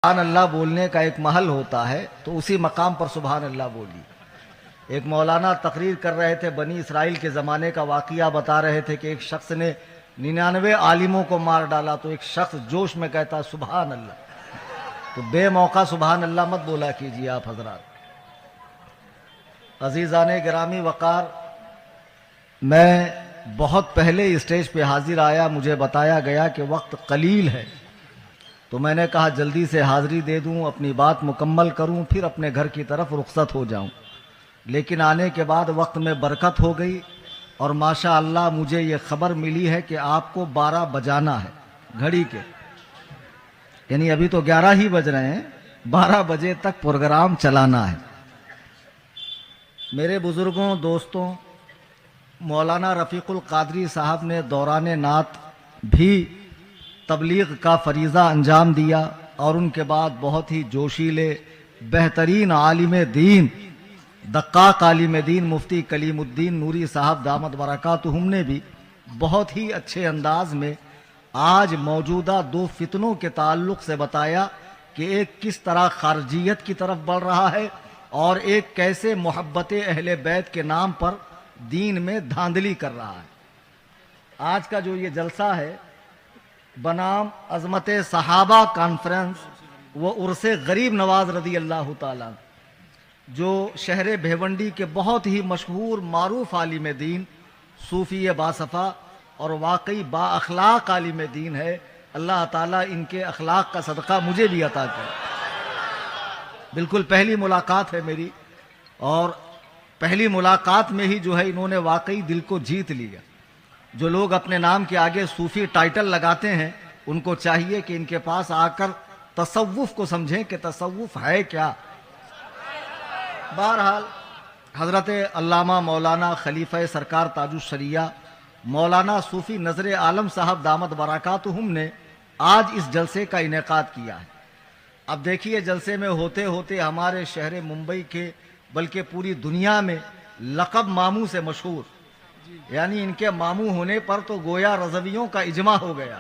سبحان اللہ بولنے کا ایک محل ہوتا ہے تو اسی مقام پر سبحان اللہ بولی۔ ایک مولانا تقریر کر رہے تھے، بنی اسرائیل کے زمانے کا واقعہ بتا رہے تھے کہ ایک شخص نے 99 عالموں کو مار ڈالا تو ایک شخص جوش میں کہتا سبحان اللہ، تو بے موقع سبحان اللہ مت بولا کیجیے آپ حضرات۔ عزیزان گرامی وقار، میں بہت پہلے اسٹیج پہ حاضر آیا، مجھے بتایا گیا کہ وقت قلیل ہے، تو میں نے کہا جلدی سے حاضری دے دوں، اپنی بات مکمل کروں، پھر اپنے گھر کی طرف رخصت ہو جاؤں۔ لیکن آنے کے بعد وقت میں برکت ہو گئی، اور ماشاء اللہ مجھے یہ خبر ملی ہے کہ آپ کو 12 بجانا ہے گھڑی کے، یعنی ابھی تو 11 ہی بج رہے ہیں، 12 بجے تک پروگرام چلانا ہے۔ میرے بزرگوں، دوستوں، مولانا رفیق القادری صاحب نے دوران نعت بھی تبلیغ کا فریضہ انجام دیا، اور ان کے بعد بہت ہی جوشیلے بہترین عالم دین، دقاق عالم دین مفتی کلیم الدین نوری صاحب دامت برکاتہم نے بھی بہت ہی اچھے انداز میں آج موجودہ 2 فتنوں کے تعلق سے بتایا کہ ایک کس طرح خارجیت کی طرف بڑھ رہا ہے، اور ایک کیسے محبت اہل بیت کے نام پر دین میں دھاندلی کر رہا ہے۔ آج کا جو یہ جلسہ ہے بنام عظمت صحابہ کانفرنس وہ عرس غریب نواز رضی اللہ تعالیٰ، جو شہر بھیونڈی کے بہت ہی مشہور معروف عالم دین، صوفی باصفا اور واقعی با اخلاق عالم دین ہے، اللہ تعالیٰ ان کے اخلاق کا صدقہ مجھے بھی عطا کرے۔ بالکل پہلی ملاقات ہے میری، اور پہلی ملاقات میں ہی جو ہے انہوں نے واقعی دل کو جیت لیا۔ جو لوگ اپنے نام کے آگے صوفی ٹائٹل لگاتے ہیں ان کو چاہیے کہ ان کے پاس آ کر تصوف کو سمجھیں کہ تصوف ہے کیا۔ بہرحال حضرت علامہ مولانا خلیفہ سرکار تاج الشریعہ مولانا صوفی نظر عالم صاحب دامت برکاتہم نے آج اس جلسے کا انعقاد کیا ہے۔ اب دیکھیے جلسے میں ہوتے ہوتے ہمارے شہر ممبئی کے بلکہ پوری دنیا میں لقب ماموں سے مشہور، یعنی ان کے ماموں ہونے پر تو گویا رضویوں کا اجماع ہو گیا،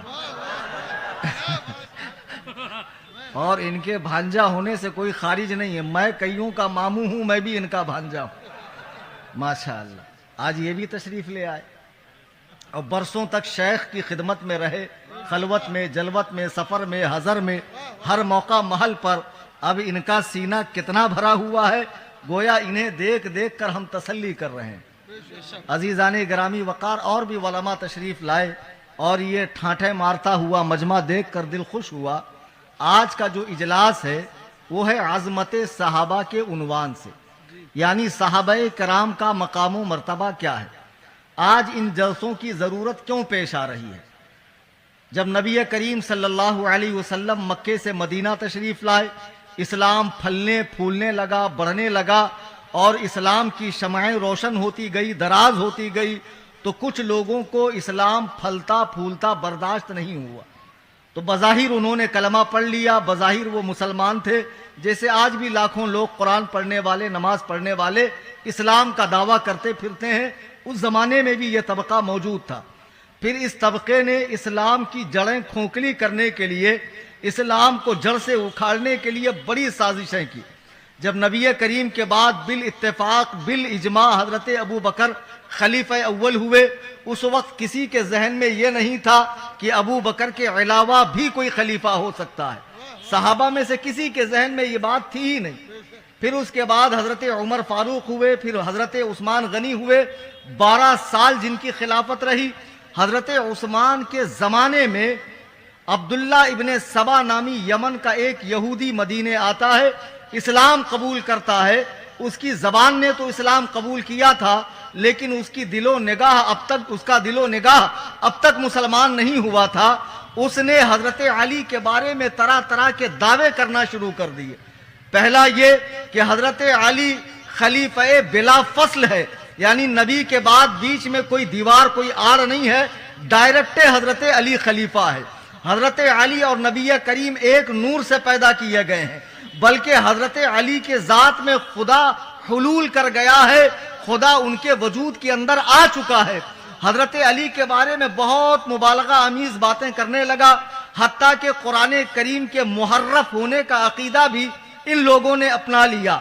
اور ان کے بھانجا ہونے سے کوئی خارج نہیں ہے۔ میں کئیوں کا ماموں ہوں، میں بھی ان کا بھانجا ہوں ماشاءاللہ۔ آج یہ بھی تشریف لے آئے، اور برسوں تک شیخ کی خدمت میں رہے، خلوت میں، جلوت میں، سفر میں، حضر میں، ہر موقع محل پر۔ اب ان کا سینہ کتنا بھرا ہوا ہے، گویا انہیں دیکھ دیکھ کر ہم تسلی کر رہے ہیں۔ عزیزان گرامی وقار، اور بھی علماء تشریف لائے، اور یہ ٹھانٹے مارتا ہوا مجمع دیکھ کر دل خوش ہوا۔ آج کا جو اجلاس ہے وہ ہے عظمت صحابہ کے عنوان سے، یعنی صحابہ کرام کا مقام و مرتبہ کیا ہے، آج ان جلسوں کی ضرورت کیوں پیش آ رہی ہے۔ جب نبی کریم صلی اللہ علیہ وسلم مکے سے مدینہ تشریف لائے، اسلام پھلنے پھولنے لگا، بڑھنے لگا، اور اسلام کی شمعیں روشن ہوتی گئی، دراز ہوتی گئی، تو کچھ لوگوں کو اسلام پھلتا پھولتا برداشت نہیں ہوا، تو بظاہر انہوں نے کلمہ پڑھ لیا، بظاہر وہ مسلمان تھے، جیسے آج بھی لاکھوں لوگ قرآن پڑھنے والے، نماز پڑھنے والے اسلام کا دعویٰ کرتے پھرتے ہیں۔ اس زمانے میں بھی یہ طبقہ موجود تھا۔ پھر اس طبقے نے اسلام کی جڑیں کھوکھلی کرنے کے لیے، اسلام کو جڑ سے اکھاڑنے کے لیے بڑی سازشیں کی۔ جب نبی کریم کے بعد بالاتفاق بالاجماع حضرت ابو بکر خلیفہ اول ہوئے، اس وقت کسی کے ذہن میں یہ نہیں تھا کہ ابو بکر کے علاوہ بھی کوئی خلیفہ ہو سکتا ہے، صحابہ میں سے کسی کے ذہن میں یہ بات تھی ہی نہیں۔ پھر اس کے بعد حضرت عمر فاروق ہوئے، پھر حضرت عثمان غنی ہوئے، 12 سال جن کی خلافت رہی۔ حضرت عثمان کے زمانے میں عبداللہ ابن سبا نامی یمن کا ایک یہودی مدینے آتا ہے، اسلام قبول کرتا ہے۔ اس کی زبان نے تو اسلام قبول کیا تھا، لیکن اس کی دل و نگاہ اب تک مسلمان نہیں ہوا تھا۔ اس نے حضرت علی کے بارے میں طرح طرح کے دعوے کرنا شروع کر دیے۔ پہلا یہ کہ حضرت علی خلیفہ بلا فصل ہے، یعنی نبی کے بعد بیچ میں کوئی دیوار، کوئی آڑ نہیں ہے، ڈائریکٹ حضرت علی خلیفہ ہے۔ حضرت علی اور نبی کریم ایک نور سے پیدا کیے گئے ہیں، بلکہ حضرت علی کے ذات میں خدا حلول کر گیا ہے، خدا ان کے وجود کے اندر آ چکا ہے۔ حضرت علی کے بارے میں بہت مبالغہ آمیز باتیں کرنے لگا۔ حتیٰ کہ قرآن کریم کے محرف ہونے کا عقیدہ بھی ان لوگوں نے اپنا لیا۔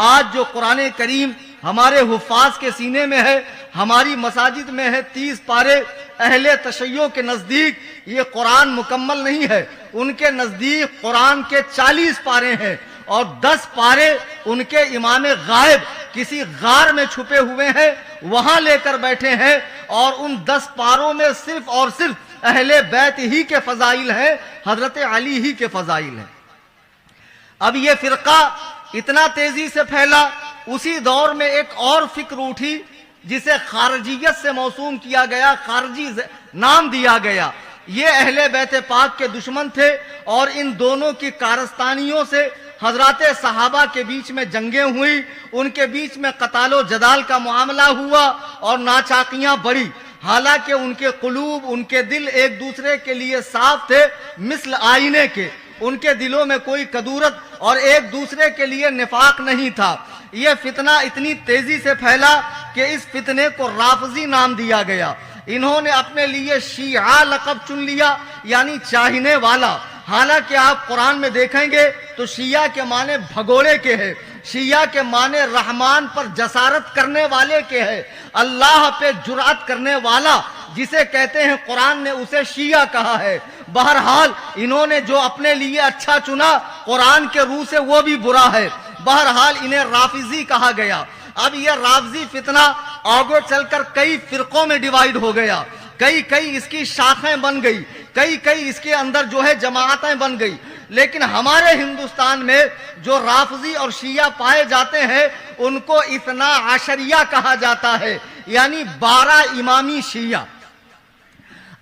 آج جو قرآن کریم ہمارے حفاظ کے سینے میں ہے، ہماری مساجد میں ہے 30 پارے، اہل تشیع کے نزدیک یہ قرآن مکمل نہیں ہے، ان کے نزدیک قرآن کے 40 پارے ہیں اور 10 پارے ان کے امام غائب کسی غار میں چھپے ہوئے ہیں، وہاں لے کر بیٹھے ہیں، اور ان 10 پاروں میں صرف اور صرف اہل بیت ہی کے فضائل ہیں، حضرت علی ہی کے فضائل ہیں۔ اب یہ فرقہ اتنا تیزی سے پھیلا، اسی دور میں ایک اور فکر اٹھی جسے خارجیت سے موسوم کیا گیا، خارجی نام دیا گیا۔ یہ اہل بیت پاک کے دشمن تھے اور ان دونوں کی کارستانیوں سے حضرات صحابہ کے بیچ میں جنگیں ہوئی، ان کے بیچ میں قتال و جدال کا معاملہ ہوا اور ناچاکیاں بڑھی، حالانکہ ان کے قلوب، ان کے دل ایک دوسرے کے لیے صاف تھے مثل آئینے کے، ان کے دلوں میں کوئی کدورت اور ایک دوسرے کے لیے نفاق نہیں تھا۔ یہ فتنہ اتنی تیزی سے پھیلا کہ اس فتنے کو رافضی نام دیا گیا۔ انہوں نے اپنے لیے شیعہ لقب چن لیا، یعنی چاہنے والا۔ حالانکہ آپ قرآن میں دیکھیں گے تو شیعہ کے معنی بھگوڑے کے ہیں، شیعہ کے معنی رحمان پر جسارت کرنے والے کے ہیں، اللہ پہ جرأت کرنے والا جسے کہتے ہیں، قرآن نے اسے شیعہ کہا ہے۔ بہرحال انہوں نے جو اپنے لیے اچھا چنا، قرآن کے روح سے وہ بھی برا ہے، بہرحال انہیں رافضی کہا گیا۔ اب یہ رافضی فتنہ آگے چل کر کئی فرقوں میں ڈیوائیڈ ہو گیا، کئی اس کی شاخیں بن گئی، کئی اس کے اندر جو ہے جماعتیں بن گئی۔ لیکن ہمارے ہندوستان میں جو رافضی اور شیعہ پائے جاتے ہیں ان کو اثنا عشریہ کہا جاتا ہے، یعنی 12 امامی شیعہ۔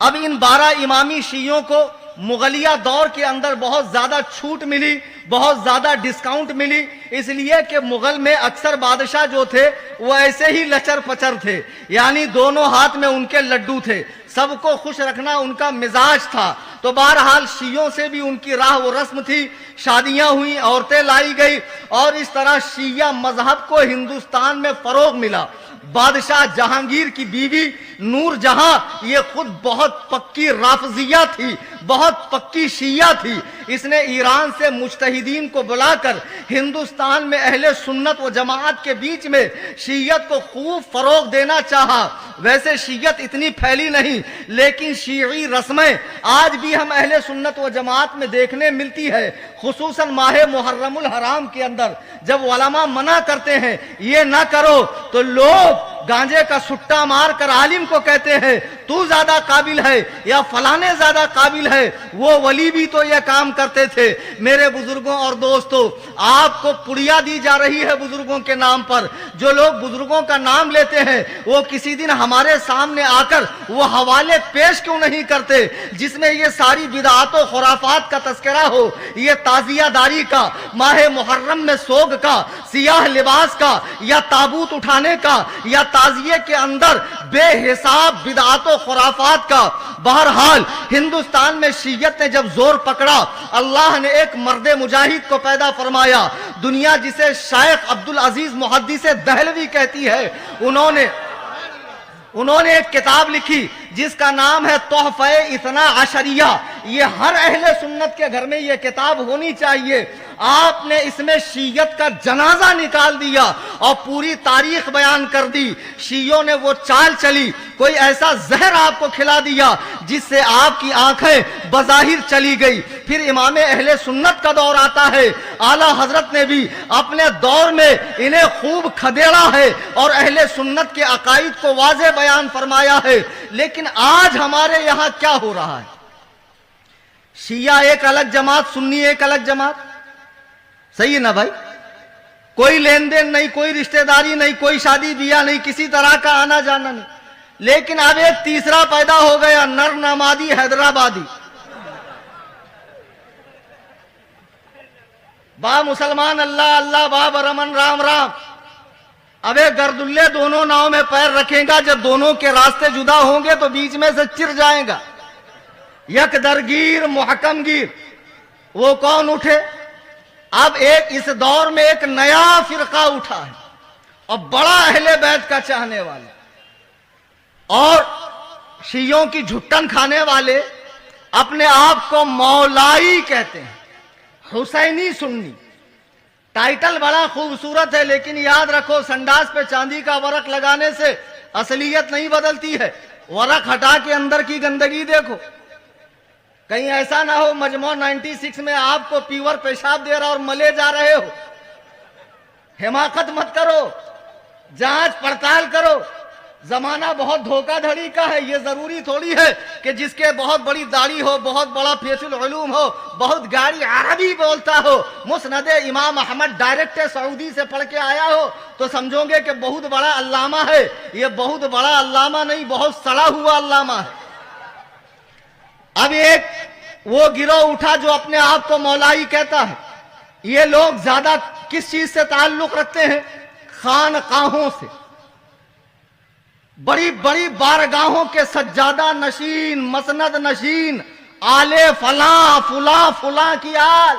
اب ان 12 امامی شیعوں کو مغلیہ دور کے اندر بہت زیادہ چھوٹ ملی، بہت زیادہ ڈسکاؤنٹ ملی، اس لیے کہ مغل میں اکثر بادشاہ جو تھے وہ ایسے ہی لچر پچر تھے، یعنی دونوں ہاتھ میں ان کے لڈو تھے، سب کو خوش رکھنا ان کا مزاج تھا۔ تو بہرحال شیعوں سے بھی ان کی راہ و رسم تھی، شادیاں ہوئیں، عورتیں لائی گئی، اور اس طرح شیعہ مذہب کو ہندوستان میں فروغ ملا۔ بادشاہ جہانگیر کی بیوی نور جہاں یہ خود بہت پکی رافضیہ تھی، بہت پکی شیعہ تھی۔ اس نے ایران سے مجتہدین کو بلا کر ہندوستان میں اہل سنت و جماعت کے بیچ میں شیعت کو خوب فروغ دینا چاہا۔ ویسے شیعت اتنی پھیلی نہیں، لیکن شیعی رسمیں آج بھی ہم اہل سنت و جماعت میں دیکھنے ملتی ہے، خصوصاً ماہ محرم الحرام کے اندر جب علماء منع کرتے ہیں یہ نہ کرو تو لوگ گانجے کا سٹا مار کر عالم کو کہتے ہیں تو زیادہ قابل ہے یا فلانے زیادہ قابل ہے، وہ ولی بھی تو یہ کام کرتے تھے۔ میرے بزرگوں اور دوستوں، آپ کو پڑیا دی جا رہی ہے بزرگوں کے نام پر۔ جو لوگ بزرگوں کا نام لیتے ہیں وہ کسی دن ہمارے سامنے آ کر وہ حوالے پیش کیوں نہیں کرتے جس میں یہ ساری بدعات و خرافات کا تذکرہ ہو، یہ تعزیہ داری کا، ماہ محرم میں سوگ کا، سیاہ لباس کا، یا تابوت اٹھانے کا، یا تعزیے کے اندر بے حساب بدعات و خرافات کا۔ بہرحال ہندوستان میں شیعت نے جب زور پکڑا، اللہ نے ایک مرد مجاہد کو پیدا فرمایا، دنیا جسے شیخ عبدالعزیز محدث دہلوی کہتی ہے۔ انہوں نے ایک کتاب لکھی جس کا نام ہے تحفہ اثنا عشریہ۔ یہ ہر اہل سنت کے گھر میں یہ کتاب ہونی چاہیے۔ آپ نے اس میں شیعت کا جنازہ نکال دیا اور پوری تاریخ بیان کر دی۔ شیعوں نے وہ چال چلی، کوئی ایسا زہر آپ کو کھلا دیا جس سے آپ کی آنکھیں بظاہر چلی گئی۔ پھر امام اہل سنت کا دور آتا ہے، اعلیٰ حضرت نے بھی اپنے دور میں انہیں خوب کھدیڑا ہے اور اہل سنت کے عقائد کو واضح بیان فرمایا ہے۔ لیکن آج ہمارے یہاں کیا ہو رہا ہے؟ شیعہ ایک الگ جماعت، سنی ایک الگ جماعت، صحیح ہے نا بھائی؟ کوئی لین دین نہیں، کوئی رشتہ داری نہیں، کوئی شادی بیاہ نہیں، کسی طرح کا آنا جانا نہیں۔ لیکن اب ایک تیسرا پیدا ہو گیا، نر نمادی حیدرآبادی۔ با مسلمان اللہ اللہ، با برمن رام رام۔ اب ایک گردلے دونوں ناؤں میں پیر رکھیں گا، جب دونوں کے راستے جدا ہوں گے تو بیچ میں سے چر جائیں گا۔ یک درگیر محکم گیر، وہ کون اٹھے؟ اب ایک اس دور میں ایک نیا فرقہ اٹھا ہے اور بڑا اہل بیت کا چاہنے والا اور شیعوں کی جھٹن کھانے والے अपने आप को मौलाई कहते हैं, हुसैनी सुन्नी। टाइटल बड़ा खूबसूरत है, लेकिन याद रखो संडास पे चांदी का वरक लगाने से असलियत नहीं बदलती है। वरक हटा के अंदर की गंदगी देखो, कहीं ऐसा ना हो मजमू 96 में आपको पीवर पेशाब दे रहा और मले जा रहे हो। हिमाकत मत करो, जांच पड़ताल करो। जमाना बहुत धोखाधड़ी का है। ये जरूरी थोड़ी है कि जिसके बहुत बड़ी दाढ़ी हो, बहुत बड़ा फेसुल उलूम हो, बहुत गाड़ी अरबी बोलता हो, मुस्नद इमाम अहमद डायरेक्ट सऊदी से पढ़ के आया हो, तो समझोगे कि बहुत बड़ा अल्लामा है। ये बहुत बड़ा अल्लामा नहीं, बहुत सड़ा हुआ अल्लामा है। अब एक वो गिरोह उठा जो अपने आप को मौलाई कहता है। ये लोग ज्यादा किस चीज से ताल्लुक रखते हैं? खानकाहों से। बड़ी बड़ी बारगाहों के सज्जादा नशीन, मसनद नशीन, आले फला फुला फुला की आल।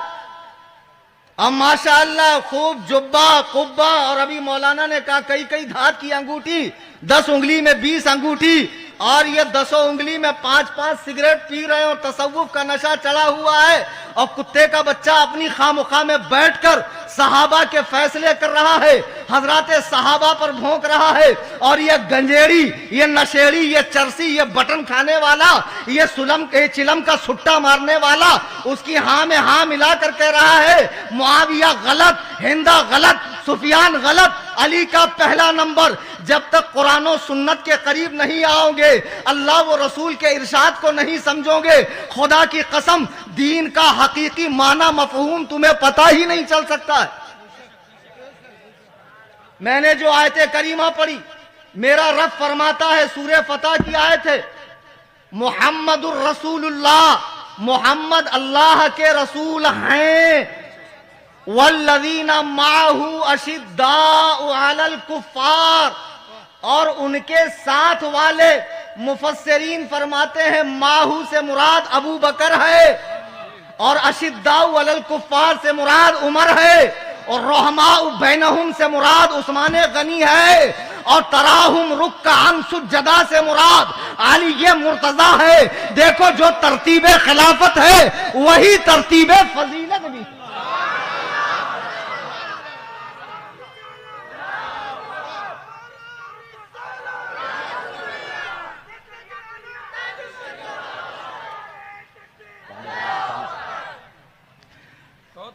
अब माशाअल्लाह खूब जुब्बा कुब्बा, और अभी मौलाना ने कहा कई कई धात की अंगूठी, 10 उंगली में 20 अंगूठी, और ये 10 उंगली में 5-5 सिगरेट पी रहे हो। तसव्वुफ का नशा चढ़ा हुआ है, और कुत्ते का बच्चा अपनी खामखा में बैठकर सहाबा के फैसले कर रहा है, हजराते सहाबा पर भौंक रहा है। और ये गंजेड़ी, ये नशेड़ी, ये चरसी, ये बटन खाने वाला, ये सुलम के चिलम का सुट्टा मारने वाला उसकी हाँ में हाँ मिला कर कह रहा है मुआविया गलत, हिंदा गलत, सुफियान गलत, अली का पहला नंबर। जब तक कुरान और सुन्नत के करीब नहीं आओगे, अल्लाह व रसूल के इरशाद को नहीं समझोगे, खुदा की कसम दीन का हकीकी माना मफहूम तुम्हें पता ही नहीं चल सकता है। मैंने जो आयत करीमा पढ़ी, मेरा रब फरमाता है, सूरह फतह की आयत है, मुहम्मदुर रसूलुल्लाह, मुहम्मद अल्लाह के रसूल हैं। वल्लज़ीना माहू अशिद्दाउ अलल कुफ्फार, और उनके साथ वाले मुफस्सिरीन फरमाते हैं माहू से मुराद अबू बकर है, और अशिद्दाउ अलल कुफ्फार से मुराद उमर है, और रहमाउ बैनहुम से मुराद उस्मान गनी है, और तराहुम रुक्कान सुज्जदा से मुराद अली ये मुर्तजा है। देखो जो तरतीब खिलाफत है वही तरतीब फजीलत भी।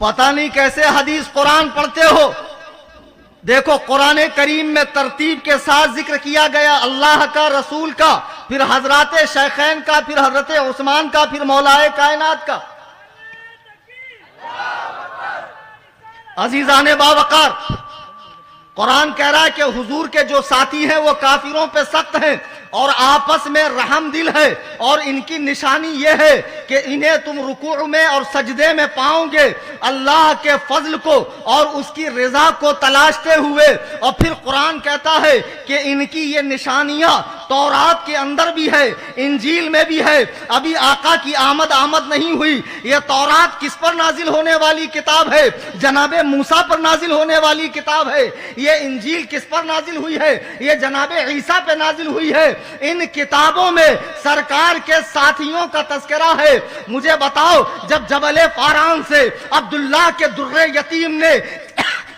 पता नहीं कैसे हदीस कुरान पढ़ते हो। देखो कुरान करीम में तरतीब के साथ जिक्र किया गया अल्लाह का, रसूल का, फिर हजरत शेखैन का, फिर हजरत उस्मान का, फिर मौलाए कायनात का। अजीजान बावकार, कुरान कह रहा है कि हुजूर के जो साथी हैं वो काफिरों पे सख्त हैं और आपस में रहम दिल है, और इनकी निशानी ये है कि इन्हें तुम रुकू में और सजदे में पाओगे अल्लाह के फजल को और उसकी रजा को तलाशते हुए। और फिर कुरान कहता है कि इनकी ये निशानियां तौरात के अंदर भी है, इंजील में भी है। अभी आका की आमद नहीं हुई। ये तौरात किस पर नाजिल होने वाली किताब है? जनाबे मूसा पर नाजिल होने वाली किताब है। ये इंजील किस पर नाजिल हुई है? ये जनाबे ईसा पे नाजिल हुई है। इन किताबों में सरकार के साथियों का तस्करा है। मुझे बताओ, जब जबल फारान से अब्दुल्लाह के दुर्रे यतीम ने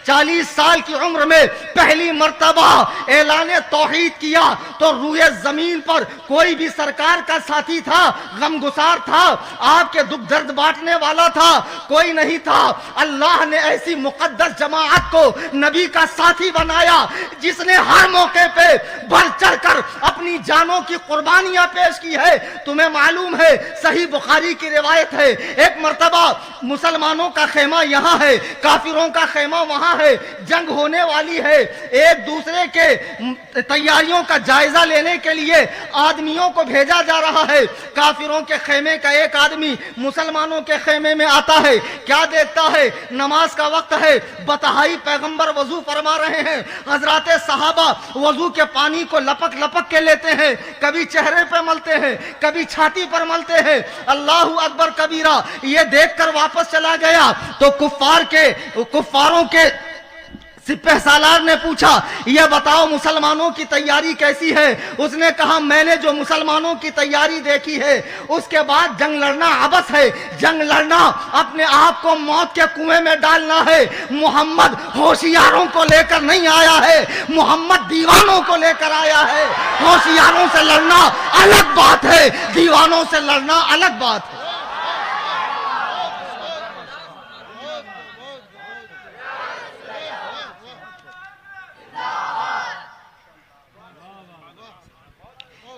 40 साल की उम्र में पहली मर्तबा ऐलान तौहीद किया, तो रूए जमीन पर कोई भी सरकार का साथी था, गमगुसार था, आपके दुख दर्द बांटने वाला था? कोई नहीं था। अल्लाह ने ऐसी मुकद्दस जमाअत को नबी का साथी बनाया जिसने हर मौके पे बढ़ चढ़ कर अपनी जानों की कुर्बानियां पेश की है। तुम्हें मालूम है, सही बुखारी की रिवायत है, एक मर्तबा मुसलमानों का खेमा यहाँ है, काफिरों का खेमा वहां है, जंग होने वाली है। एक दूसरे के तैयारियों का जायजा लेने के लिए आदमियों को भेजा जा रहा है। काफिरों के खेमे का एक आदमी मुसलमानों के खेमे में आता है, क्या देखता है? नमाज का वक्त है, बतहाई पैगंबर वजू फरमा रहे हैं। हजरात सहाबा वजू के पानी को लपक लपक के लेते हैं, कभी चेहरे पे मलते हैं, कभी छाती पर मलते हैं। अल्लाहू अकबर कबीरा। ये देखकर वापस चला गया तो कुफ्फारों के सिपह सालार ने पूछा, यह बताओ मुसलमानों की तैयारी कैसी है? उसने कहा, मैंने जो मुसलमानों की तैयारी देखी है उसके बाद जंग लड़ना अबस है। जंग लड़ना अपने आप को मौत के कुएं में डालना है। मोहम्मद होशियारों को लेकर नहीं आया है, मोहम्मद दीवानों को लेकर आया है। होशियारों से लड़ना अलग बात है, दीवानों से लड़ना अलग बात है।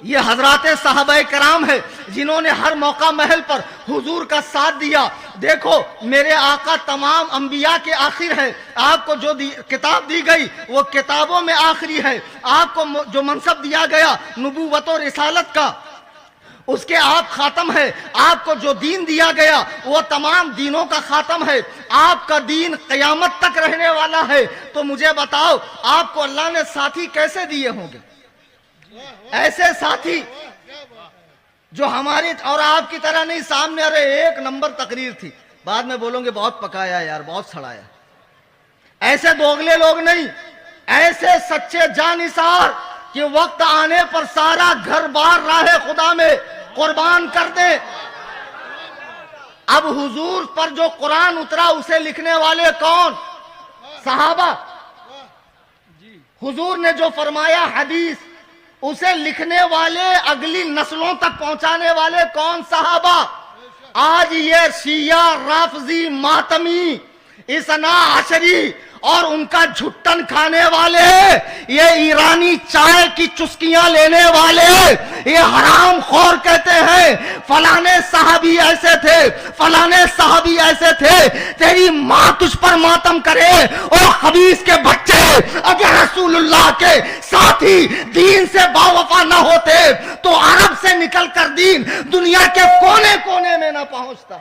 ये हजरात साहबा कराम है जिन्होंने हर मौका महल पर हुजूर का साथ दिया। देखो मेरे आका तमाम अंबिया के आखिर है। आपको जो किताब दी गई वो किताबों में आखिरी है। आपको जो मनसब दिया गया नबूवत और रिसालत का, उसके आप खातम है। आपको जो दीन दिया गया वो तमाम दीनों का खातम है। आपका दीन क़यामत तक रहने वाला है। तो मुझे बताओ, आपको अल्लाह ने साथी कैसे दिए होंगे? ऐसे साथी जो हमारे और आपकी तरह नहीं, सामने अरे एक नंबर तकरीर थी, बाद में बोलोगे बहुत पकाया यार, बहुत सड़ाया। ऐसे दोगले लोग नहीं, ऐसे सच्चे जानिसार कि वक्त आने पर सारा घर बार राहे खुदा में कुर्बान कर दे। अब हुजूर पर जो कुरान उतरा उसे लिखने वाले कौन? सहाबा। हुजूर ने जो फरमाया हदीस, उसे लिखने वाले, अगली नस्लों तक पहुंचाने वाले कौन? सहाबा। आज ये शिया, राफजी, मातमी, इसना अशरी और उनका झुट्टन खाने वाले, ये ईरानी चाय की चुस्कियां लेने वाले, ये हराम खोर कहते हैं फलाने साहबी ऐसे थे, फलाने साहबी ऐसे थे। तेरी माँ तुझ पर मातम करे और खबीस के बच्चे, अगर रसूलुल्लाह के साथी दीन से बावफा न होते तो अरब से निकल कर दीन दुनिया के कोने कोने में न पहुंचता।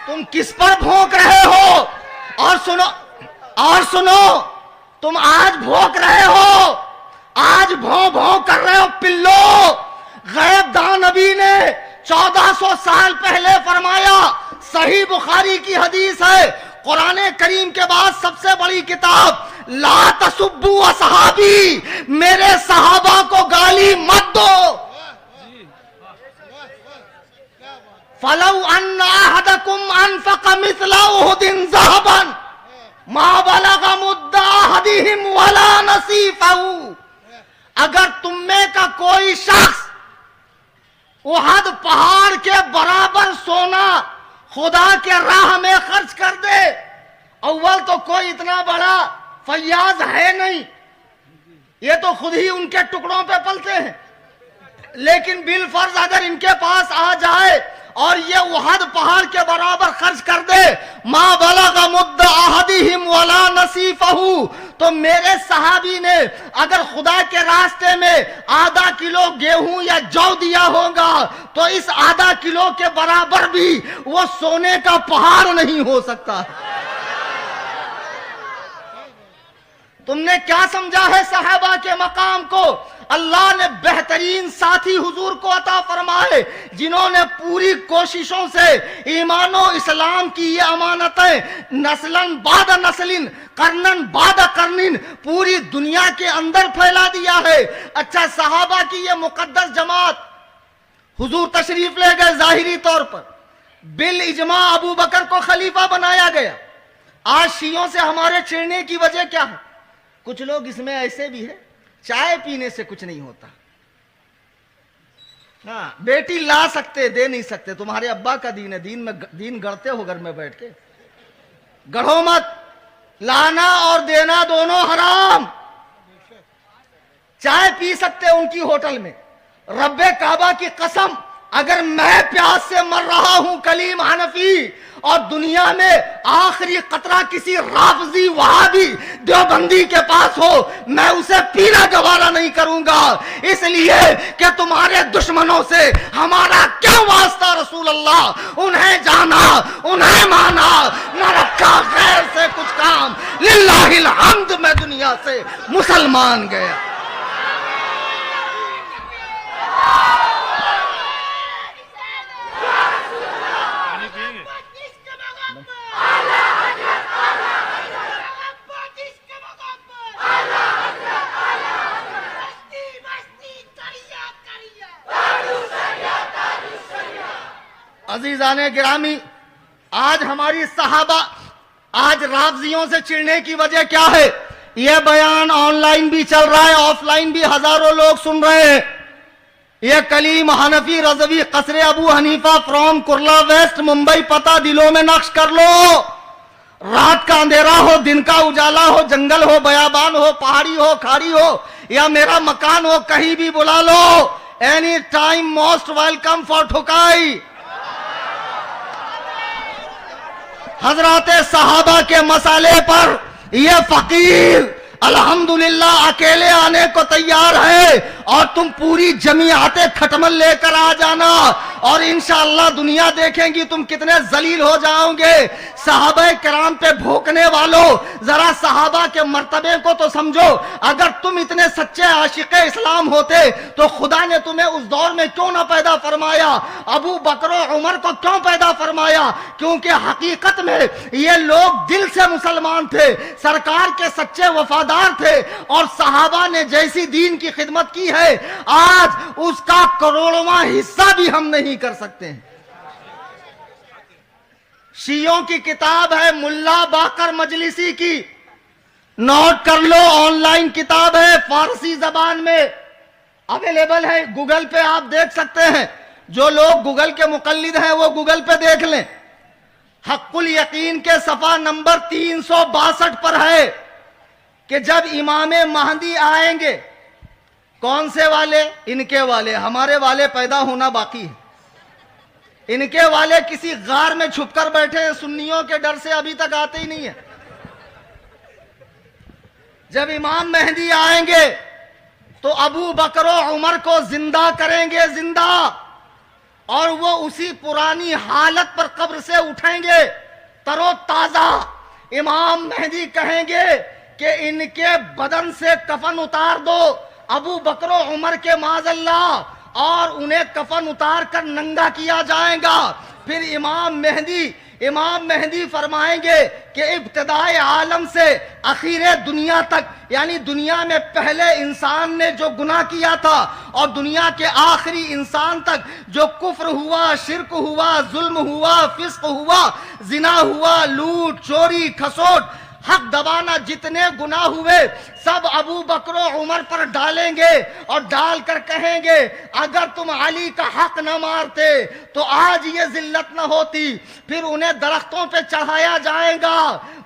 तुम किस पर भौंक रहे हो? और सुनो, तुम आज भौंक रहे हो, आज भौं भौं कर रहे हो पिल्लो। गैब दान नबी ने 1400 साल पहले फरमाया, सही बुखारी की हदीस है, कुरान करीम के बाद सबसे बड़ी किताब, ला तसुब्बू असहाबी, मेरे सहाबा को गाली मत दो। फलौ अन्ना अहदकुम अनफक़ मिस्ला उहुदिन ज़हबन मा बलग़ मुद्दा अहदिहिम वला नसीफ़हु। अगर तुम में का कोई शख्स उहद पहाड़ के बराबर सोना खुदा के राह में खर्च कर दे, अव्वल तो कोई इतना बड़ा फैयाज है नहीं, ये तो खुद ही उनके टुकड़ों पे पलते हैं, लेकिन बिलफर्ज अगर इनके पास आ जाए और ये उहद पहाड़ के बराबर खर्च कर दे, मा बलग़ मुद्दा अहदिहिम वला नसीफ़हु, तो मेरे सहाबी ने अगर खुदा के रास्ते में आधा किलो गेहूं या जौ दिया होगा तो इस आधा किलो के बराबर भी वो सोने का पहाड़ नहीं हो सकता। तुमने क्या समझा है सहाबा के मकाम को? अल्लाह ने बेहतरीन साथी हुजूर को अता फरमाए, जिन्होंने पूरी कोशिशों से ईमानो इस्लाम की ये अमानतें नस्लन बाद नस्लिन, करनन बाद करनिन पूरी दुनिया के अंदर फैला दिया है। अच्छा, सहाबा की ये मुकद्दस जमात, हुजूर तशरीफ ले गए जाहिरी तौर पर, बिल इजमा अबू बकर को खलीफा बनाया गया। आज शियों से हमारे चिढ़ने की वजह क्या है? कुछ लोग इसमें ऐसे भी है, चाय पीने से कुछ नहीं होता। हाँ, बेटी ला सकते, दे नहीं सकते। तुम्हारे अब्बा का दीन है, दीन गढ़ते हो घर में बैठ के, गढ़ो मत। लाना और देना दोनों हराम। चाय पी सकते उनकी होटल में, रब्बे काबा की कसम, अगर मैं प्यास से मर रहा हूं कलीम हनफी और दुनिया में आखिरी कतरा किसी राफजी वहाबी देवबंदी के पास हो, मैं उसे पीना गवारा नहीं करूंगा, इसलिए कि तुम्हारे दुश्मनों से हमारा क्या वास्ता रसूल अल्लाह। उन्हें जाना, उन्हें माना, न रखा गैर से कुछ काम, लिल्लाहिल हम्द में दुनिया से मुसलमान गया। अजीजान गिरामी, आज हमारी सहाबा, आज राफजियों से चिढ़ने की वजह क्या है? यह बयान ऑनलाइन भी चल रहा है, ऑफलाइन भी हजारों लोग सुन रहे हैं। यह कलीम हनफी रजवी कसरे अबू हनीफा फ्रॉम कुर्ला वेस्ट मुंबई, पता दिलों में नक्श कर लो। रात का अंधेरा हो, दिन का उजाला हो, जंगल हो, बयाबान हो, पहाड़ी हो, खाड़ी हो, या मेरा मकान हो, कहीं भी बुला लो। Any time most welcome for ठुकाई। हजरत सहाबा के मसाले पर यह फकीर अल्हम्दुलिल्लाह अकेले आने को तैयार है, और तुम पूरी जमीआते खटमल लेकर आ जाना, और इंशाअल्लाह दुनिया देखेंगी तुम कितने जलील हो जाओगे। सहाबा किराम पे भोंकने वालों, जरा सहाबा के मर्तबे को तो समझो। अगर तुम इतने सच्चे आशिक़े इस्लाम होते तो खुदा ने तुम्हें उस दौर में क्यों ना पैदा फरमाया, अबू बकर और उमर को क्यों पैदा फरमाया? क्योंकि हकीकत में ये लोग दिल से मुसलमान थे, सरकार के सच्चे वफादार थे, और सहाबा ने जैसी दीन की खिदमत की है आज उसका करोड़वां हिस्सा भी हम नहीं कर सकते हैं। शियों की किताब है मुल्ला बाकर मजलिसी की, नोट कर लो, ऑनलाइन किताब है, फारसी जबान में अवेलेबल है, गूगल पे आप देख सकते हैं। जो लोग गूगल के मुकल्लिद हैं वो गूगल पे देख लें। हक्कुल यकीन के सफा नंबर 362 पर है कि जब इमामे महदी आएंगे, कौन से वाले? इनके वाले, हमारे वाले पैदा होना बाकी है। इनके वाले किसी गार में छुपकर बैठे हैं, सुन्नियों के डर से अभी तक आते ही नहीं है। जब इमाम मेहदी आएंगे तो अबू बकर और उमर को जिंदा करेंगे, जिंदा, और वो उसी पुरानी हालत पर कब्र से उठेंगे तरो ताजा। इमाम मेहदी कहेंगे कि इनके बदन से कफन उतार दो, अबू बकर और उमर के माज़अल्लाह, और उन्हें कफन उतार कर नंगा किया जाएगा। फिर इमाम मेहदी फरमाएंगे कि इब्तिदाए आलम से आखिरे दुनिया तक, यानी दुनिया में पहले इंसान ने जो गुनाह किया था और दुनिया के आखिरी इंसान तक जो कुफ्र हुआ, शिर्क हुआ, जुल्म हुआ, फिस्क हुआ, जिना हुआ, लूट, चोरी, खसोट, हक दबाना, जितने गुनाह हुए सब अबू बकर और उमर पर डालेंगे, और डालकर कहेंगे अगर तुम अली का हक न मारते तो आज ये जिल्लत न होती। फिर उन्हें दरख्तों पे चढ़ाया जाएगा।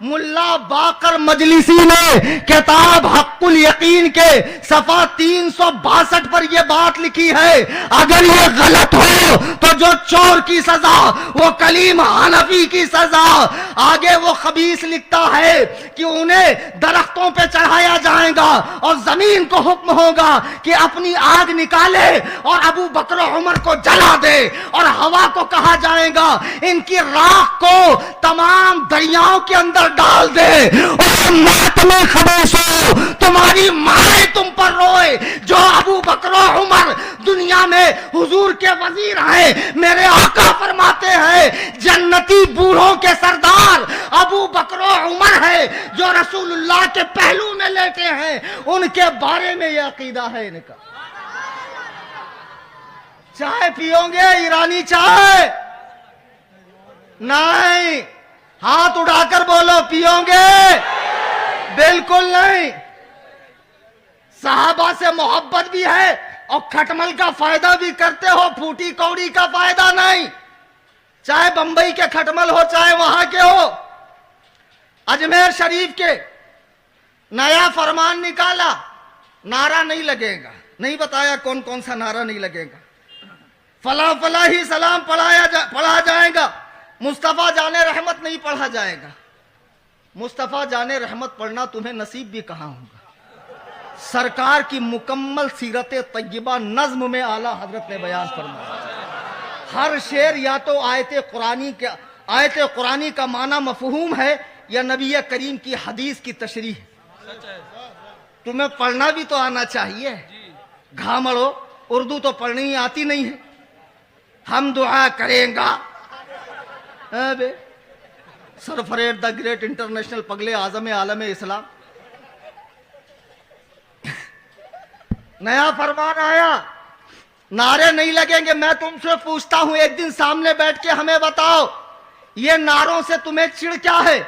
मुल्ला बाकर मजलिसी ने किताब हक्कुल यकीन के सफा 362 पर यह बात लिखी है, अगर ये गलत हो तो जो चोर की सजा वो कलीम हनफी की सजा। आगे वो खबीस लिखता है कि उन्हें दरख्तों पे चढ़ाया जाएगा और जमीन को हुक्म होगा कि अपनी आग निकाले और अबू बकर और उमर को जला दे, और हवा को कहा जाएगा इनकी राख को तमाम दरियाओं के अंदर डाल दे, और मातमे खबीसो तुम्हारी माए तुम पर रोए। जो अबू बकर और उमर दुनिया में हुजूर के वजीर हैं, मेरे आका फरमाते हैं जन्नती बूढ़ों के सरदार अबू बकर और उमर है जो रसूलुल्लाह के पहलू में लेटे हैं, उनके बारे में यह अकीदा है इनका। चाय पियोगे ईरानी चाय? नहीं। हाथ उठाकर बोलो पियोगे? बिल्कुल नहीं। सहाबा से मोहब्बत भी है और खटमल का फायदा भी करते हो, फूटी कौड़ी का फायदा नहीं। चाहे बंबई के खटमल हो चाहे वहां के हो। अजमेर शरीफ के नया फरमान निकाला, नारा नहीं लगेगा, नहीं बताया कौन कौन सा नारा नहीं लगेगा। फला फला ही सलाम पढ़ा जाएगा, मुस्तफा जाने रहमत नहीं पढ़ा जाएगा। मुस्तफा जाने रहमत पढ़ना तुम्हें नसीब भी कहां होगा। सरकार की मुकम्मल सीरत तय्यबा नज्म में आला हजरत ने बयान फरमाया। हर शेर या तो आयत कुरानी का माना मफहूम है या नबी करीम की हदीस की तशरीह है। तुम्हें पढ़ना भी तो आना चाहिए। घामड़ो उर्दू तो पढ़नी आती नहीं है। हम दुआ करेंगा सरफरेट द ग्रेट इंटरनेशनल पगले आजम आलम इस्लाम। नया फरमान आया, नारे नहीं लगेंगे। मैं तुमसे पूछता हूं, एक दिन सामने बैठ के हमें बताओ, ये नारों से तुम्हें चिढ़ क्या है?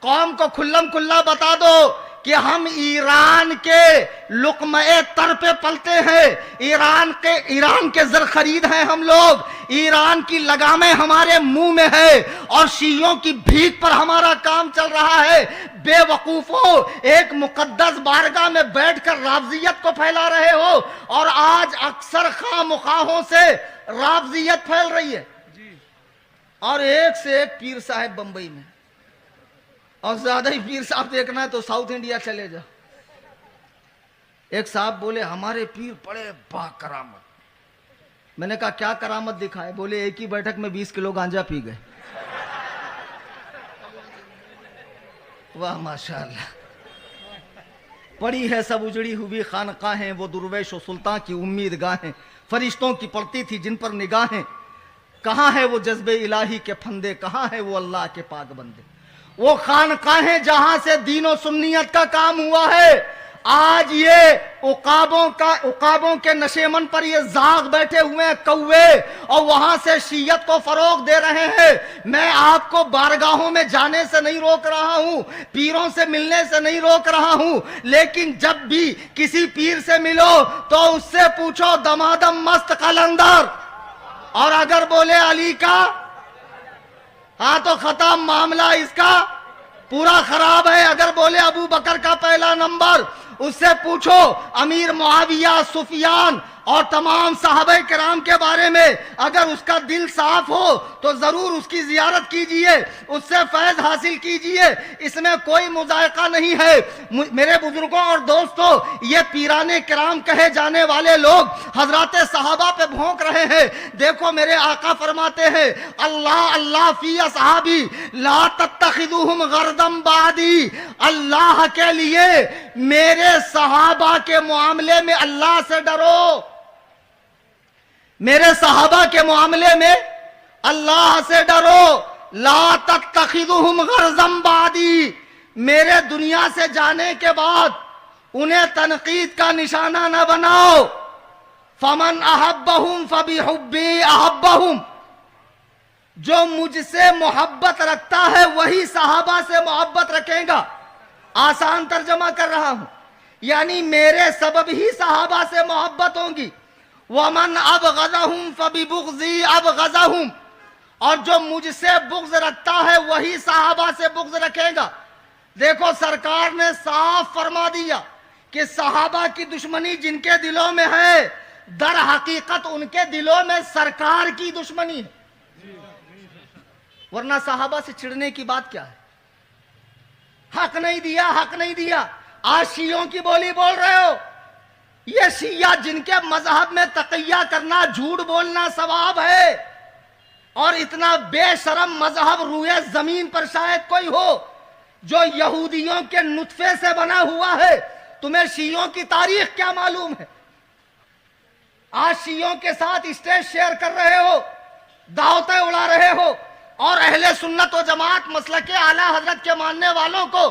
कौम को खुल्लम खुल्ला बता दो कि हम ईरान के लुक़्मे तर पे पलते हैं, ईरान के जर खरीद हैं हम लोग, ईरान की लगामें हमारे मुंह में है और शियों की भीख पर हमारा काम चल रहा है। बेवकूफों, एक मुकद्दस बारगाह में बैठकर राफजियत को फैला रहे हो और आज अक्सर खामखाहों से राफजियत फैल रही है। और एक से एक पीर साहब बंबई में, और ज्यादा ही पीर साहब देखना है तो साउथ इंडिया चले जाओ। एक साहब बोले हमारे पीर बड़े बाकरामत। मैंने कहा क्या करामत दिखाए? बोले एक ही बैठक में 20 किलो गांजा पी गए। वाह माशाअल्लाह। पड़ी है सब उजड़ी हुई खानकाहें, वो दुर्वेश सुल्तान की उम्मीदगाहें, फरिश्तों की पड़ती थी जिन पर निगाहें। कहाँ है वो जज्बे इलाही के फंदे, कहाँ है वो अल्लाह के पाक बंदे? वो खानकाहें जहां से दीनो सुन्नियत का काम हुआ है, आज ये उकाबों के नशेमन पर ये जाग बैठे हुए हैं कौवे, और वहां से शीयत को फरोग दे रहे हैं। मैं आपको बारगाहों में जाने से नहीं रोक रहा हूं, पीरों से मिलने से नहीं रोक रहा हूं, लेकिन जब भी किसी पीर से मिलो तो उससे पूछो दमादम मस्त कलंदर, और अगर बोले अली का, हाँ तो खत्म, मामला इसका पूरा खराब है। अगर बोले अबू बकर का पहला नंबर, उससे पूछो अमीर मुआविया, सुफियान और तमाम साहबे किराम के बारे में। अगर उसका दिल साफ हो तो जरूर उसकी जियारत कीजिए, उससे फैज हासिल कीजिए, इसमें कोई मुजायका नहीं है। मेरे बुजुर्गों और दोस्तों, ये पीराने किराम कहे जाने वाले लोग हजराते सहाबा पे भौंक रहे हैं। देखो मेरे आका फरमाते हैं, अल्लाह अल्लाह फी असहाबी ला तत्तखिदुहुम गर्दम बादी। अल्लाह के लिए मेरे सहाबा के मामले में अल्लाह से डरो, मेरे सहाबा के मामले में अल्लाह से डरो। ला तत्तखिदुहुम गर्दम बादी, मेरे दुनिया से जाने के बाद उन्हें तनकीद का निशाना न बनाओ। फमन अहब्बहुम फबिहुब्बी अहब्बहुम, जो मुझसे मोहब्बत रखता है वही सहाबा से मोहब्बत रखेगा। आसान तर्जमा कर रहा हूं, यानी मेरे सबब ही सहाबा से मोहब्बत होगी। वमन अबगज़हुम फबिबुग़ज़ी अबगज़हुम, और जो मुझसे बुग़्ज़ रखता है वही सहाबा से बुग़्ज़ रखेगा। देखो सरकार ने साफ फरमा दिया कि सहाबा की दुश्मनी जिनके दिलों में है, दर हकीकत उनके दिलों में सरकार की दुश्मनी है, वरना सहाबा से चिढ़ने की बात क्या है? हक नहीं दिया, हक नहीं दिया। आज शियों की बोली बोल रहे हो। ये शिया जिनके मजहब में तक़िया करना, झूठ बोलना सवाब है, और इतना बेशरम मजहब रूए जमीन पर शायद कोई हो जो यहूदियों के नुत्फे से बना हुआ है। तुम्हें शियों की तारीख क्या मालूम है? आज शियों के साथ स्टेज शेयर कर रहे हो, दावतें उड़ा रहे हो, और अहले सुन्नत व जमात मसलके आला हजरत के मानने वालों को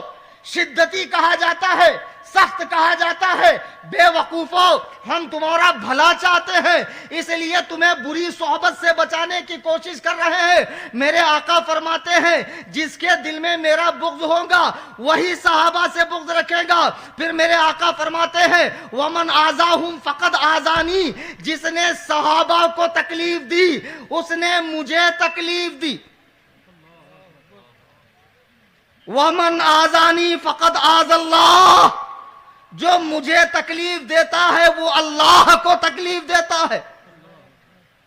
शिद्दती कहा जाता है, सख्त कहा जाता है। बेवकूफों, हम तुम्हारा भला चाहते हैं, इसलिए तुम्हें बुरी सोहबत से बचाने की कोशिश कर रहे हैं। मेरे आका फरमाते हैं, जिसके दिल में मेरा बुग़्ज़ होगा वही सहाबा से बुग़्ज़ रखेगा। फिर मेरे आका फरमाते हैं, वमन आज़ाहुम फ़क़द आज़ानी, जिसने सहाबा को तकलीफ दी उसने मुझे तकलीफ दी। वमन आज़ानी फ़क़द आज़ल्लाह, जो मुझे तकलीफ देता है वो अल्लाह को तकलीफ देता है।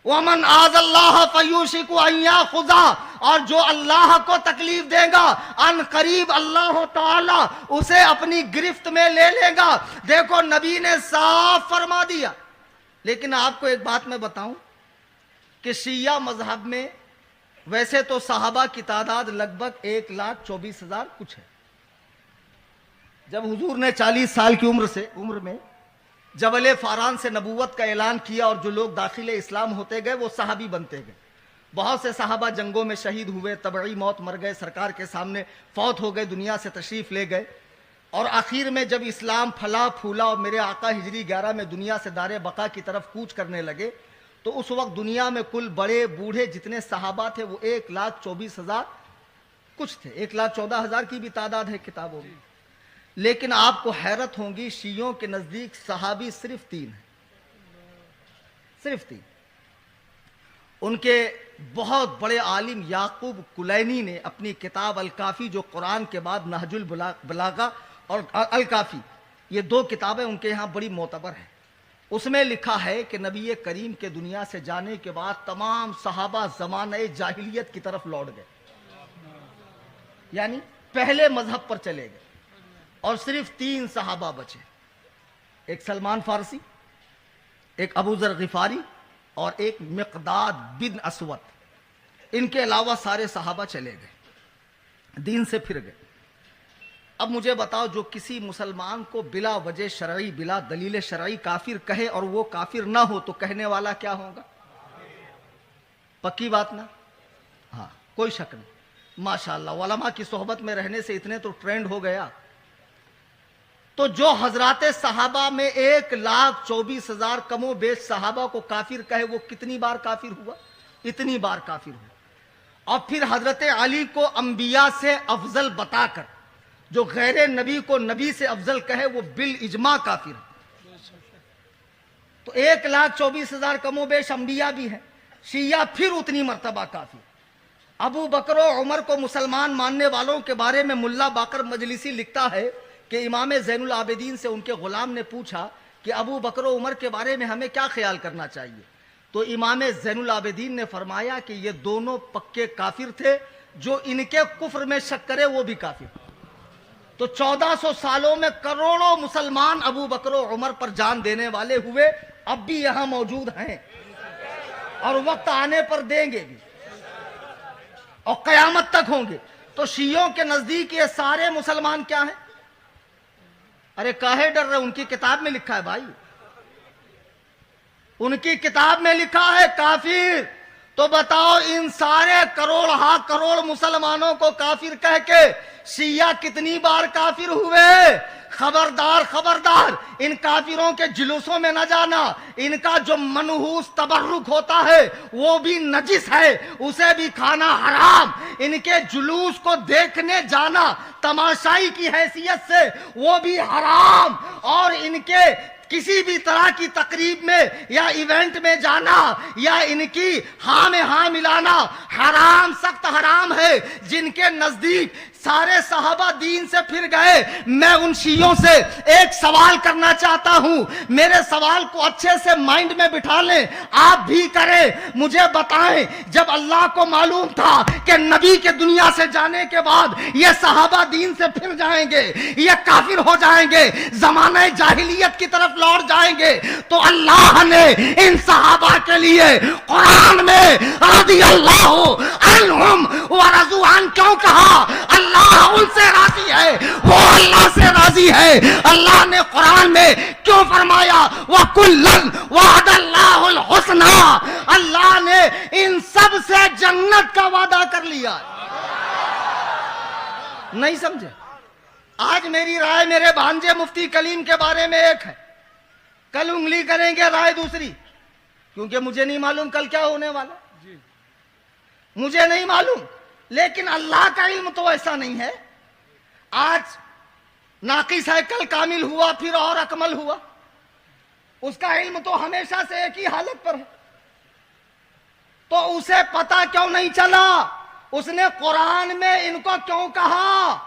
वमन आज़ल्लाह फ़युशिकु अन याख़ुज़ा, और जो अल्लाह को तकलीफ देगा अन करीब अल्लाह ताला उसे अपनी गिरफ्त में ले लेगा। देखो नबी ने साफ फरमा दिया। लेकिन आपको एक बात मैं बताऊं कि शिया मजहब में वैसे तो सहाबा की तादाद लगभग 1,24,000 कुछ है। जब हुजूर ने 40 साल की उम्र में जबल फारान से नबूवत का ऐलान किया और जो लोग दाखिले इस्लाम होते गए वो सहाबी बनते गए। बहुत से सहाबा जंगों में शहीद हुए, तबई मौत मर गए, सरकार के सामने फौत हो गए, दुनिया से तशरीफ ले गए। और आखिर में जब इस्लाम फला फूला और मेरे आका हिजरी 11 में दुनिया से दारे बका की तरफ कूच करने लगे, تو اس وقت دنیا میں کل بڑے بوڑھے جتنے صحابہ تھے وہ 1,24,000 کچھ تھے. 1,14,000 کی بھی تعداد ہے کتابوں میں. لیکن آپ کو حیرت ہوگی شیعوں کے نزدیک صحابی صرف 3 ہیں, صرف 3. ان کے بہت بڑے عالم یعقوب کلینی نے اپنی کتاب الکافی, جو قرآن کے بعد نہج البلاغہ اور الکافی, یہ 2 کتابیں ان کے یہاں بڑی معتبر ہیں. اس میں لکھا ہے کہ نبی کریم کے دنیا سے جانے کے بعد تمام صحابہ زمانہ جاہلیت کی طرف لوٹ گئے, یعنی پہلے مذہب پر چلے گئے, اور صرف 3 صحابہ بچے. ایک سلمان فارسی, ایک ابو ذر غفاری, اور ایک مقداد بن اسود. ان کے علاوہ سارے صحابہ چلے گئے, دین سے پھر گئے. اب مجھے بتاؤ, جو کسی مسلمان کو بلا وجہ شرعی, بلا دلیل شرعی کافر کہے اور وہ کافر نہ ہو تو کہنے والا کیا ہوگا؟ پکی بات نا؟ ہاں, کوئی شک نہیں. ماشاءاللہ علماء کی صحبت میں رہنے سے اتنے تو ٹرینڈ ہو گیا. تو جو حضرات صحابہ میں 1,24,000 کم و بیش صحابہ کو کافر کہے, وہ کتنی بار کافر ہوا؟ اتنی بار کافر ہوا. اور پھر حضرت علی کو انبیاء سے افضل بتا کر جو غیر نبی کو نبی سے افضل کہے وہ بالاجماع کافر ہے. تو 1,24,000 کم و بیش انبیاء بھی ہیں, شیعہ پھر اتنی مرتبہ کافر. ابو بکر و عمر کو مسلمان ماننے والوں کے بارے میں ملا باقر مجلسی لکھتا ہے کہ امام زین العابدین سے ان کے غلام نے پوچھا کہ ابو بکر و عمر کے بارے میں ہمیں کیا خیال کرنا چاہیے. تو امام زین العابدین نے فرمایا کہ یہ دونوں پکے کافر تھے, جو ان کے کفر میں شک کرے وہ بھی کافر. تو 1400 سالوں میں کروڑوں مسلمان ابو بکر و عمر پر جان دینے والے ہوئے, اب بھی یہاں موجود ہیں اور وقت آنے پر دیں گے بھی, اور قیامت تک ہوں گے. تو شیعوں کے نزدیک یہ سارے مسلمان کیا ہیں؟ ارے کاہے ڈر رہے, ان کی کتاب میں لکھا ہے بھائی, ان کی کتاب میں لکھا ہے کافر. تو بتاؤ ان سارے کروڑ مسلمانوں کو کافر کہہ کے شیعہ کتنی بار کافر ہوئے؟ خبردار خبردار, ان کافروں کے جلوسوں میں نہ جانا. ان کا جو منحوس تبرک ہوتا ہے وہ بھی نجس ہے, اسے بھی کھانا حرام. ان کے جلوس کو دیکھنے جانا تماشائی کی حیثیت سے وہ بھی حرام. اور ان کے کسی بھی طرح کی تقریب میں یا ایونٹ میں جانا یا ان کی ہاں میں ہاں ملانا حرام, سخت حرام ہے. جن کے نزدیک سارے صحابہ دین سے پھر گئے, میں ان شیعوں سے ایک سوال کرنا چاہتا ہوں. میرے سوال کو اچھے سے مائنڈ میں بٹھا لیں, آپ بھی کریں. مجھے بتائیں, جب اللہ کو معلوم تھا کہ نبی کے دنیا سے جانے کے بعد یہ صحابہ دین سے پھر جائیں گے, یہ کافر ہو جائیں گے, زمانہ جاہلیت کی طرف لوٹ جائیں گے, تو اللہ نے ان صحابہ کے لیے قرآن میں رضی اللہ عنہم ورضوا عنہ کیوں کہا؟ اللہ ان سے راضی ہے, وہ اللہ سے راضی ہے. اللہ نے قرآن میں کیوں فرمایا وَكُلًّا وَعَدَ اللَّهُ الْحُسْنَى؟ اللہ نے ان سب سے جنت کا وعدہ کر لیا. نہیں سمجھے؟ آج میری رائے میرے بھانجے مفتی کلیم کے بارے میں ایک ہے, کل انگلی کریں گے رائے دوسری, کیونکہ مجھے نہیں معلوم کل کیا ہونے والا, مجھے نہیں معلوم. لیکن اللہ کا علم تو ایسا نہیں ہے. آج ناقص ہے, کل کامل ہوا, پھر اور اکمل ہوا. اس کا علم تو ہمیشہ سے ایک ہی حالت پر ہے. تو اسے پتا کیوں نہیں چلا؟ اس نے قرآن میں ان کو کیوں کہا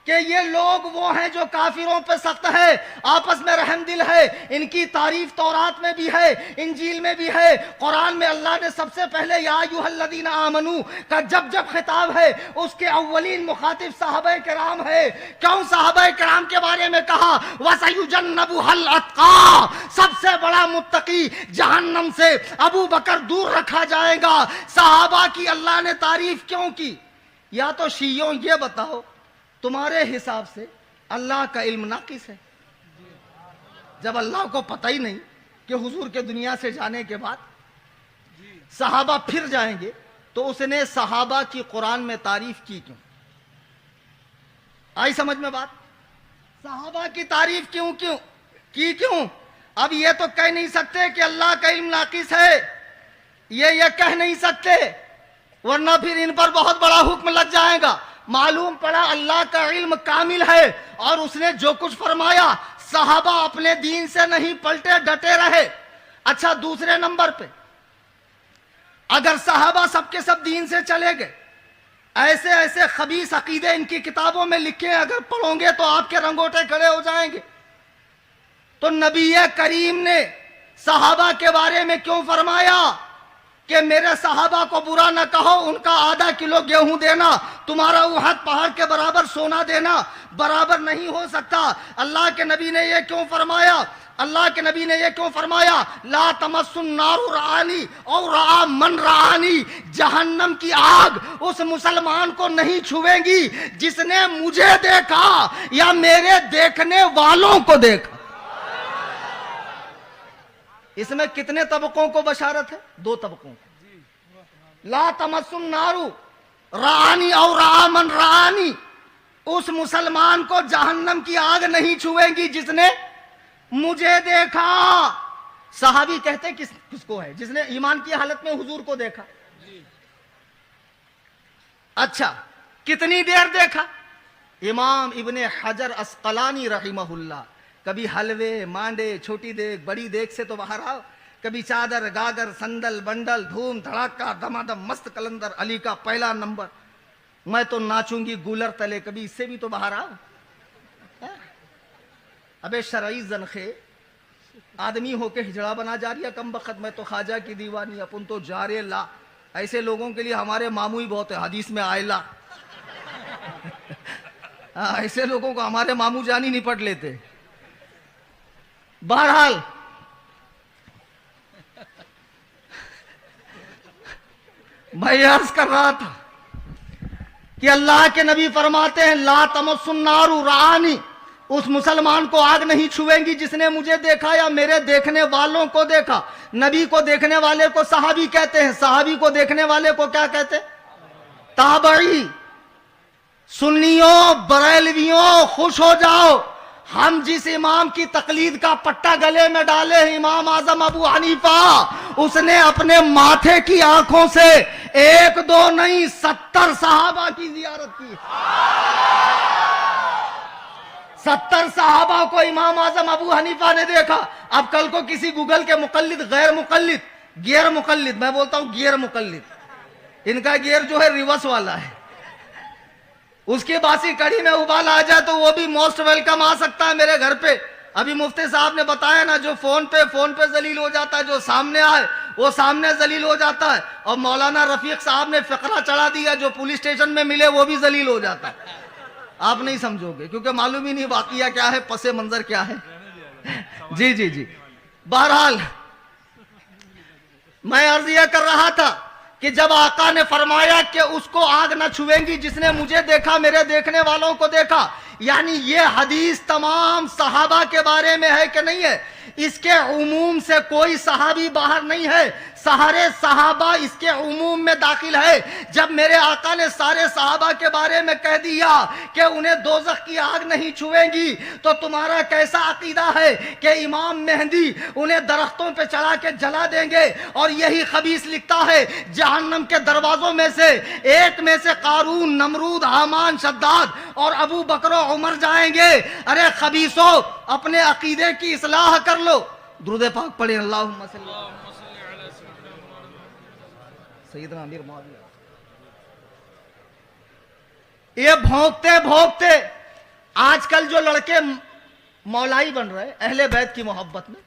کہ یہ لوگ وہ ہیں جو کافروں پہ سخت ہے, آپس میں رحم دل ہے؟ ان کی تعریف تورات میں بھی ہے, انجیل میں بھی ہے. قرآن میں اللہ نے سب سے پہلے یا ایھا الذین آمنو کا جب خطاب ہے, اس کے اولین مخاطب صحابہ کرام ہے. کیوں صحابہ کرام کے بارے میں کہا وَسَيُجَنَّبُهَا الْأَتْقَى؟ سب سے بڑا متقی جہنم سے ابو بکر دور رکھا جائے گا. صحابہ کی اللہ نے تعریف کیوں کی؟ یا تو شیعوں یہ بتاؤ تمہارے حساب سے اللہ کا علم ناقص ہے؟ جب اللہ کو پتہ ہی نہیں کہ حضور کے دنیا سے جانے کے بعد صحابہ پھر جائیں گے, تو اس نے صحابہ کی قرآن میں تعریف کی کیوں؟ آئی سمجھ میں بات؟ صحابہ کی تعریف کیوں؟ اب یہ تو کہہ نہیں سکتے کہ اللہ کا علم ناقص ہے. ये कह नहीं सकते, वरना फिर इन पर बहुत बड़ा हुक्म लग जाएगा। मालूम पड़ा अल्लाह का इल्म कामिल है और उसने जो कुछ फरमाया सहाबा अपने दीन से नहीं पलटे, डटे रहे। अच्छा, दूसरे नंबर पे अगर सहाबा सबके सब दीन से चले गए, ऐसे ऐसे खबीस अकीदे इनकी किताबों में लिखे, अगर पढ़ोगे तो आपके रंगोटे खड़े हो जाएंगे। तो नबी करीम ने सहाबा के बारे में क्यों फरमाया कि मेरे सहाबा को बुरा न कहो, उनका आधा किलो गेहूं देना तुम्हारा उहद पहाड़ के बराबर सोना देना बराबर नहीं हो सकता। अल्लाह के नबी ने यह क्यों फरमाया? अल्लाह के नबी ने यह क्यों फरमाया? ला तमस्सुन नारु रानी और रा मन रानी, जहन्नम की आग उस मुसलमान को नहीं छुएगी जिसने मुझे देखा या मेरे देखने वालों को देखा। इसमें कितने तबकों को बशारत है? 2 तबकों को। ला तमस्सुन नारु रानी और रामन रानी, उस मुसलमान को जहन्नम की आग नहीं छुएगी जिसने मुझे देखा। सहाबी कहते किसको है? जिसने ईमान की हालत में हुजूर को देखा। अच्छा, कितनी देर देखा? इमाम इब्ने हजर अस्कलानी रहिमहुल्लाह, कभी हलवे मांडे, छोटी देग बड़ी देग से तो बाहर आओ, कभी चादर गागर संदल बंडल धूम धड़ाका दमादम मस्त कलंदर, अली का पहला नंबर, मैं तो नाचूंगी गूलर तले, कभी इससे भी तो बाहर आओ। अबे शरई जनखे आदमी होके हिजड़ा बना जा रही है कम बखत, मैं तो ख्वाजा की दीवानी, अपन तो जारे ला। ऐसे लोगों के लिए हमारे मामू ही बहुत है, हदीस में आयला। ऐसे लोगों को हमारे मामू जानी निपट लेते। बहरहाल मैं अर्ज कर रहा था कि अल्लाह के नबी फरमाते हैं ला तमस्सुन नारु रानी, उस मुसलमान को आग नहीं छुएंगी जिसने मुझे देखा या मेरे देखने वालों को देखा। नबी को देखने वाले को सहाबी कहते हैं, सहाबी को देखने वाले को क्या कहते हैं? ताबई। सुन्नियों बरेलवियों खुश हो जाओ, हम जिस इमाम की तकलीद का पट्टा गले में डाले हैं, इमाम आजम अबू हनीफा, उसने अपने माथे की आंखों से 1-2 नहीं 70 सहाबा की जियारत की। 70 सहाबा को इमाम आजम अबू हनीफा ने देखा। अब कल को किसी गूगल के मुकल्लिद, गैर मुकल्लिद, गियर मुकल्लिद, मैं बोलता हूं गियर मुकल्लिद, इनका गियर जो है रिवर्स वाला है, उसकी बासी कड़ी में उबाल आ जाए तो वो भी मोस्ट वेलकम आ सकता है मेरे घर पे। अभी मुफ्ती साहब ने बताया ना, जो फोन पे जलील हो जाता है, जो सामने आए वो सामने जलील हो जाता है, और मौलाना रफीक साहब ने फिक्रा चढ़ा दिया, जो पुलिस स्टेशन में मिले वो भी जलील हो जाता है। आप नहीं समझोगे क्योंकि मालूम ही नहीं वाकिया क्या है, पसे मंजर क्या है। जी जी जी, बहरहाल मैं अर्ज यह कर रहा था कि जब आका ने फरमाया कि उसको आग न छुएंगी जिसने मुझे देखा मेरे देखने वालों को देखा, यानी ये हदीस तमाम सहाबा के बारे में है कि नहीं है? इसके उमूम से कोई सहाबी बाहर नहीं है, सारे सहाबा इसके उमूम में दाखिल है। जब मेरे आका ने सारे सहाबा के बारे में कह दिया कि उन्हें दोज़ख की आग नहीं छुएंगी, तो तुम्हारा कैसा अकीदा है कि इमाम मेहदी उन्हें दरख्तों पे चढ़ा के जला देंगे? और यही खबीस लिखता है जहन्नम के दरवाजों में से एक में से कारून, नमरूद, हामान, शद्दाद और अबू बकर उमर जाएंगे। अरे खबीसो, अपने अकीदे की इस्लाह कर लो। दुरूद पाक पढ़े, अल्लाहुम्मा सल्ली अला सैयदना अमीर मुआविया। ये भोंकते भोंकते आजकल जो लड़के मौलाई बन रहे अहले बैत की मोहब्बत में,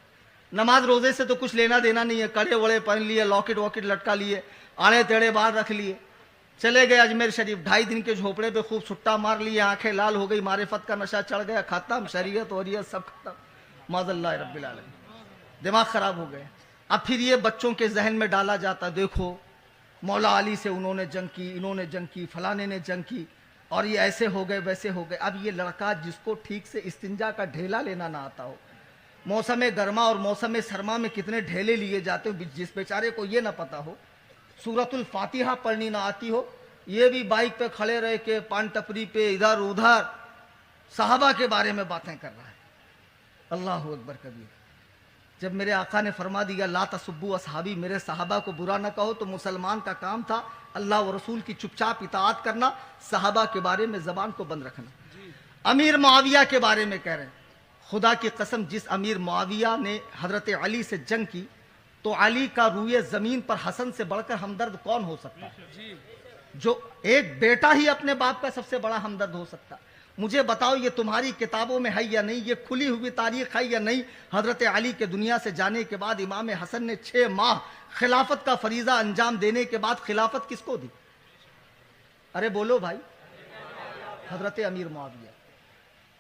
नमाज रोजे से तो कुछ लेना देना नहीं है, कड़े वड़े पहन लिए, लॉकेट वॉकेट लटका लिए, आड़े टेढ़े बाल रख लिए, चले गए अजमेर शरीफ, 2.5 दिन के झोपड़े पे खूब सुट्टा मार लिए, आंखें लाल हो गई, मारिफत का नशा चढ़ गया, खत्म, शरीयत वरीयत सब खत्म, माज़ल्लाह रब्बिल आलमीन, दिमाग खराब हो गए। अब फिर ये बच्चों के जहन में डाला जाता, देखो मौला अली से उन्होंने जंग की, इन्होंने जंग की, फलाने ने जंग की, और ये ऐसे हो गए वैसे हो गए। अब ये लड़का जिसको ठीक से इस्तिंजा का ढेला लेना ना आता हो, मौसम गर्मा और मौसम सरमा में कितने ढेले लिए जाते हो, जिस बेचारे को ये ना पता हो, सूरतुल फातिहा पढ़नी ना आती हो, ये भी बाइक पे खड़े रह के पान टपरी पे इधर उधर सहाबा के बारे में बातें कर रहा है। अल्लाह अकबर कबीर। جب میرے آقا نے فرما دیا لا تسبوا اصحابی، میرے صحابہ کو برا نہ کہو، تو مسلمان کا کام تھا اللہ و رسول کی چپ چاپ اطاعت کرنا، صحابہ کے بارے میں زبان کو بند رکھنا۔ امیر معاویہ کے بارے میں کہہ رہے ہیں، خدا کی قسم جس امیر معاویہ نے حضرت علی سے جنگ کی، تو علی کا روئے زمین پر حسن سے بڑھ کر ہمدرد کون ہو سکتا ہے؟ جو ایک بیٹا ہی اپنے باپ کا سب سے بڑا ہمدرد ہو سکتا۔ مجھے بتاؤ یہ تمہاری کتابوں میں ہے یا نہیں، یہ کھلی ہوئی تاریخ ہے یا نہیں؟ حضرت علی کے دنیا سے جانے کے بعد امام حسن نے 6 ماہ خلافت کا فریضہ انجام دینے کے بعد خلافت کس کو دی؟ ارے بولو بھائی، حضرت امیر معاویہ۔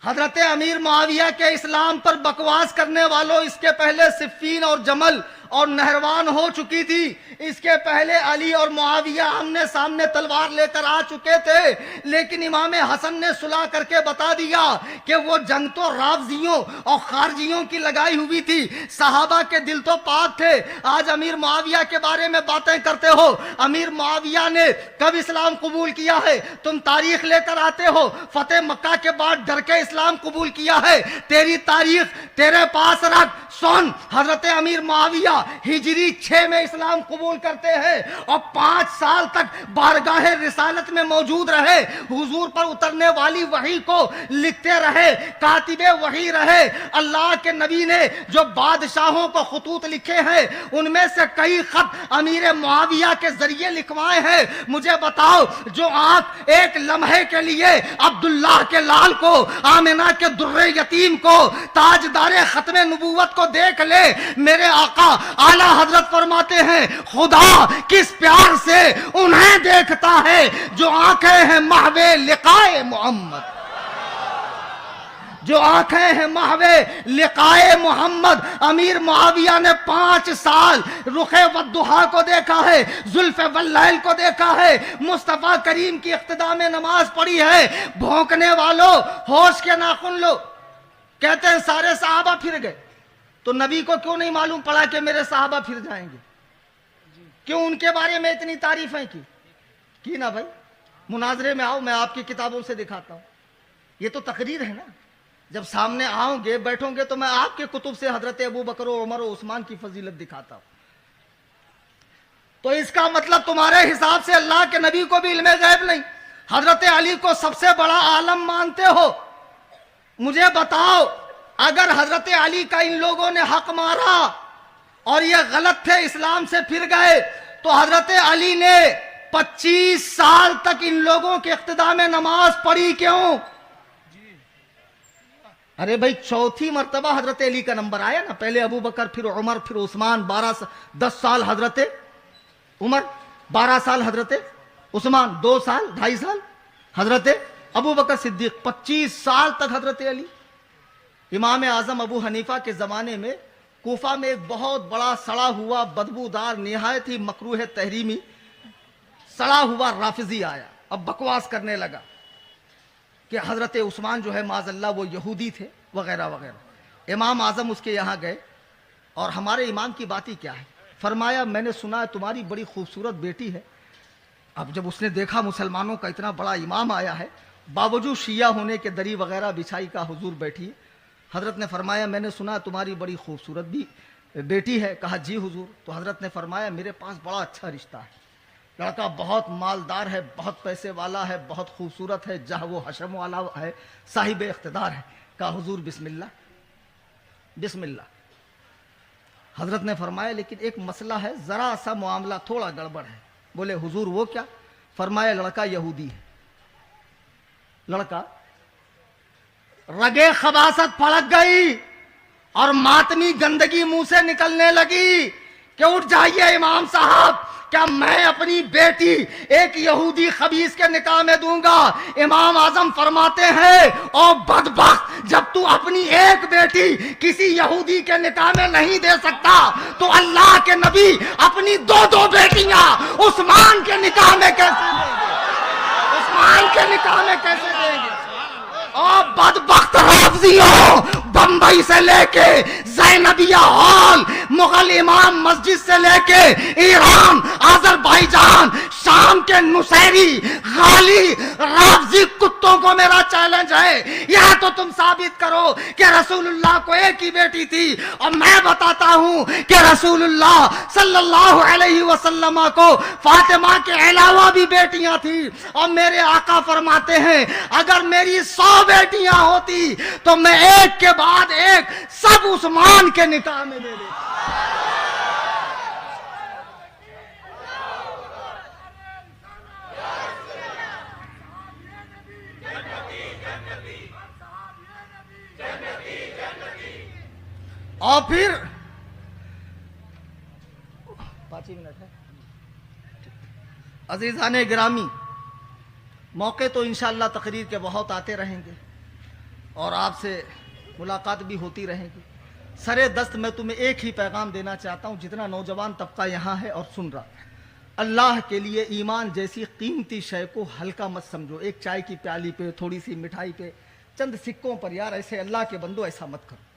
حضرت امیر معاویہ کے اسلام پر بکواس کرنے والوں، اس کے پہلے صفین اور جمل اور نہروان ہو چکی تھی، اس کے پہلے علی اور معاویہ آمنے سامنے تلوار لے کر آ چکے تھے، لیکن امام حسن نے صلح کر کے بتا دیا کہ وہ جنگ تو رافضیوں اور خارجیوں کی لگائی ہوئی تھی، صحابہ کے دل تو پاک تھے۔ آج امیر معاویہ کے بارے میں باتیں کرتے ہو، امیر معاویہ نے کب اسلام قبول کیا ہے؟ تم تاریخ لے کر آتے ہو، فتح مکہ کے بعد ڈر کے اسلام قبول کیا ہے، تیری تاریخ تیرے پاس رکھ سن۔ حضرت امیر معاویہ ہجری 6 میں اسلام قبول کرتے ہیں اور 5 سال تک بارگاہ رسالت میں موجود رہے، حضور پر اترنے والی وحی کو لکھتے رہے، کاتب وحی رہے۔ اللہ کے نبی نے جو بادشاہوں کو خطوط لکھے ہیں ان میں سے کئی خط امیر معاویہ کے ذریعے لکھوائے ہیں۔ مجھے بتاؤ، جو آنکھ ایک لمحے کے لیے عبداللہ کے لال کو، آمنہ کے در یتیم کو، تاجدار ختم نبوت کو دیکھ لے، میرے آقا اعلیٰ حضرت فرماتے ہیں خدا کس پیار سے انہیں دیکھتا ہے جو آنکھیں ہیں محو لقائے محمد، جو آنکھیں ہیں محو لقائے محمد۔ امیر معاویہ نے 5 سال رخ والضحیٰ کو دیکھا ہے، زلف واللیل کو دیکھا ہے، مصطفیٰ کریم کی اقتداء میں نماز پڑھی ہے۔ بھونکنے والوں ہوش کے ناخن لو، کہتے ہیں سارے صحابہ پھر گئے، تو نبی کو کیوں نہیں معلوم پڑا کہ میرے صحابہ پھر جائیں گے؟ کیوں ان کے بارے میں اتنی تعریفیں کی نا بھائی؟ مناظرے میں آؤ، میں آپ کی کتابوں سے دکھاتا ہوں، یہ تو تقریر ہے نا۔ جب سامنے آؤں گے بیٹھوں گے تو میں آپ کے کتب سے حضرت ابو بکر و عمر و عثمان کی فضیلت دکھاتا ہوں۔ تو اس کا مطلب تمہارے حساب سے اللہ کے نبی کو بھی علم غیب نہیں، حضرت علی کو سب سے بڑا عالم مانتے ہو۔ مجھے بتاؤ، اگر حضرت علی کا ان لوگوں نے حق مارا اور یہ غلط تھے، اسلام سے پھر گئے، تو حضرت علی نے 25 سال تک ان لوگوں کے اقتداء میں نماز پڑھی کیوں؟ ارے بھائی، چوتھی مرتبہ حضرت علی کا نمبر آیا نا، پہلے ابو بکر، پھر عمر، پھر عثمان، 10 سال حضرت عمر، 12 سال حضرت عثمان، 2 سال 2.5 سال حضرت ابو بکر صدیق، 25 سال تک حضرت علی۔ امام اعظم ابو حنیفہ کے زمانے میں کوفہ میں ایک بہت بڑا سڑا ہوا بدبودار نہایت ہی مکروہ تحریمی سڑا ہوا رافضی آیا، اب بکواس کرنے لگا کہ حضرت عثمان جو ہے معاذ اللہ وہ یہودی تھے وغیرہ وغیرہ۔ امام اعظم اس کے یہاں گئے، اور ہمارے امام کی بات ہی کیا ہے، فرمایا میں نے سنا ہے تمہاری بڑی خوبصورت بیٹی ہے۔ اب جب اس نے دیکھا مسلمانوں کا اتنا بڑا امام آیا ہے، باوجود شیعہ ہونے کے دری وغیرہ بچھائی کا حضور بیٹھی، حضرت نے فرمایا میں نے سنا تمہاری بڑی خوبصورت بھی بیٹی ہے۔ کہا جی حضور۔ تو حضرت نے فرمایا میرے پاس بڑا اچھا رشتہ ہے، لڑکا بہت مالدار ہے، بہت پیسے والا ہے، بہت خوبصورت ہے، جہاں وہ حشم والا ہے، صاحب اقتدار ہے۔ کہا حضور بسم اللہ بسم اللہ۔ حضرت نے فرمایا لیکن ایک مسئلہ ہے، ذرا سا معاملہ تھوڑا گڑبڑ ہے۔ بولے حضور وہ کیا؟ فرمایا لڑکا یہودی ہے، لڑکا۔ رگے خباثت پھڑک گئی اور ماتمی گندگی منہ سے نکلنے لگی کہ اٹھ جائیے امام صاحب، کیا میں اپنی بیٹی ایک یہودی خبیث کے نکاح میں دوں گا؟ امام اعظم فرماتے ہیں او بدبخت، جب تو اپنی ایک بیٹی کسی یہودی کے نکاح میں نہیں دے سکتا تو اللہ کے نبی اپنی 2 بیٹیاں عثمان کے نکاح میں کیسے دیں گے؟ عثمان کے نکاح میں کیسے دیں گے؟ اور بدبخت رافضیوں، بمبئی سے لے کے زینبیہ ہال، مغل امام مسجد سے لے کے ایران، آذربائیجان، شام کے نصیری، غالی، رافضی کتے कुत्तों को मेरा चैलेंज है, या तो तुम साबित करो कि रसूलुल्लाह को एक ही बेटी थी, और मैं बताता हूं कि रसूलुल्लाह सल्लल्लाहु अलैहि वसल्लम को फातिमा के अलावा भी बेटियां थी। और मेरे आका फरमाते हैं अगर मेरी 100 बेटियां होती तो मैं एक के बाद एक सब उस्मान के निकाह में दे देता। और फिर 5 मिनट है। अजीजाने गिरामी, मौके तो इंशाअल्लाह तकरीर के बहुत आते रहेंगे और आपसे मुलाकात भी होती रहेगी। सरे दस्त मैं तुम्हें एक ही पैगाम देना चाहता हूं, जितना नौजवान तबका यहाँ है और सुन रहा, अल्लाह के लिए ईमान जैसी कीमती शय को हल्का मत समझो। एक चाय की प्याली पे, थोड़ी सी मिठाई पे, चंद सिक्कों पर यार ऐसे अल्लाह के बंदो ऐसा मत करो।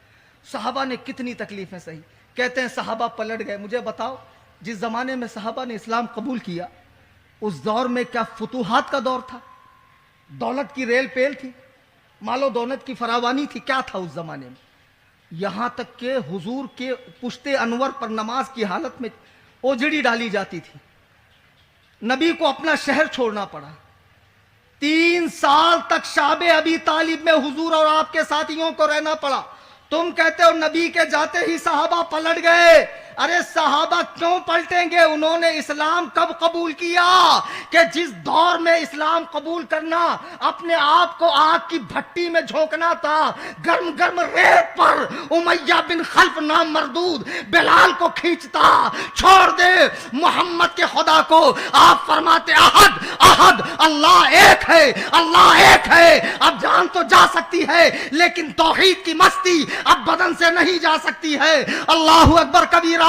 सहाबा ने कितनी तकलीफें सही। कहते हैं सहाबा पलट गए। मुझे बताओ जिस जमाने में सहाबा ने इस्लाम कबूल किया उस दौर में क्या फुतूहात का दौर था? दौलत की रेल पेल थी, मालो दौलत की फरावानी थी? क्या था उस जमाने में? यहां तक के हुजूर के पुश्ते अनवर पर नमाज की हालत में ओजड़ी डाली जाती थी। नबी को अपना शहर छोड़ना पड़ा। 3 साल तक शाबे अबी तालिब में हुजूर और आपके साथियों को रहना पड़ा। तुम कहते हो नबी के जाते ही सहाबा पलट गए। अरे सहाबा क्यों पलटेंगे? उन्होंने इस्लाम कब कबूल किया कि जिस दौर में इस्लाम कबूल करना अपने आप को आग की भट्टी में झोंकना था। गर्म गर्म रेत पर उमैया बिन खल्फ नाम मरदूद बिलाल को खींचता, छोड़ दे मोहम्मद के खुदा को। आप फरमाते अहद अहद, अल्लाह एक है, अल्लाह एक है। अब जान तो जा सकती है लेकिन तौहीद की मस्ती अब बदन से नहीं जा सकती है। अल्लाहु अकबर कबीरा।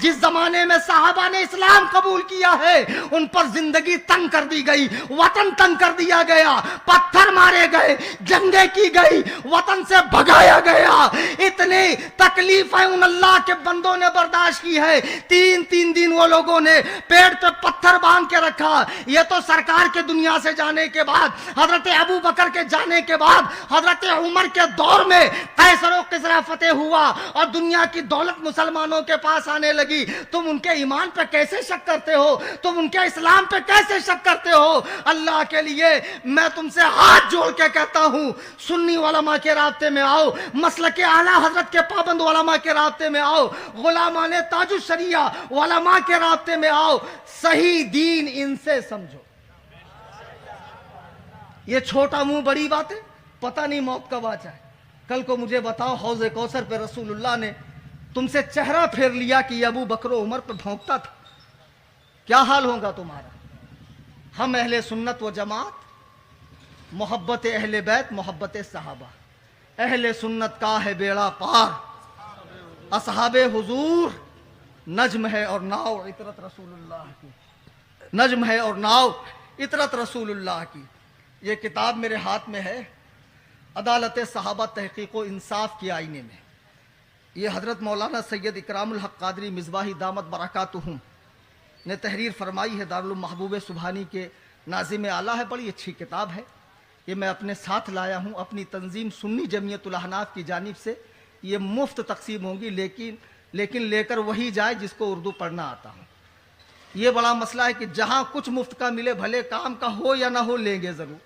जिस जमाने में साहबा ने इस्लाम कबूल किया है उन पर जिंदगी तंग कर दी गई, वतन तंग कर दिया गया, पत्थर मारे गए, जंगे की गई, वतन से भगाया गया। इतनी तकलीफें उन अल्लाह के बंदों ने बर्दाश्त की है। 3 दिन वो लोगों ने पेड़ पे पत्थर बांध के रखा। ये तो सरकार के दुनिया से जाने के बाद, हजरत अबू बकर के जाने के बाद, हजरत उमर के दौर में कैसर और किसरा फतेह हुआ और दुनिया की दौलत मुसलमानों के पास आने लगी। तुम उनके ईमान पे कैसे शक करते हो? तुम उनके इस्लाम पे कैसे शक करते हो? अल्लाह के लिए मैं तुमसे हाथ जोड़ के कहता हूं, सुन्नी उलमा के रास्ते में आओ, मसलक आला हजरत के पाबंद उलमा के रास्ते में आओ, गुलामाने ताजुश शरिया उलमा के रास्ते में आओ। सही दीन इनसे समझो। ये छोटा मुंह बड़ी बातें, पता नहीं मौत कब आ जाए। कल को मुझे बताओ हौज़े कौसर पे रसूलुल्लाह ने तुमसे चेहरा फेर लिया कि अबू बकर उमर पर भौंकता था, क्या हाल होगा तुम्हारा? हम अहले सुन्नत व जमात, मोहब्बत अहले बैत, मोहब्बत सहाबा। अहले सुन्नत का है बेड़ा पार, असहाबे हुजूर नज्म है और नाव इतरत रसूलुल्लाह की, नज्म है और नाव इतरत रसूलुल्लाह की। ये किताब मेरे हाथ में है, अदालत सहाबा तहकीक व इंसाफ के आईने में। ये हज़रत मौलाना सैयद इकरामुल हक कादरी मिज़बाही दामत बरकातुहुम ने तहरीर फरमाई है। दारुल महबूब सुबहानी के नाज़िम आला है। बड़ी अच्छी किताब है। ये मैं अपने साथ लाया हूँ। अपनी तंजीम सुन्नी जमीयतुल अहनाफ की जानिब से ये मुफ्त तकसीम होगी, लेकिन लेकर वही जाए जिसको उर्दू पढ़ना आता हो। ये बड़ा मसला है कि जहाँ कुछ मुफ्त का मिले, भले काम का हो या ना हो, लेंगे ज़रूर।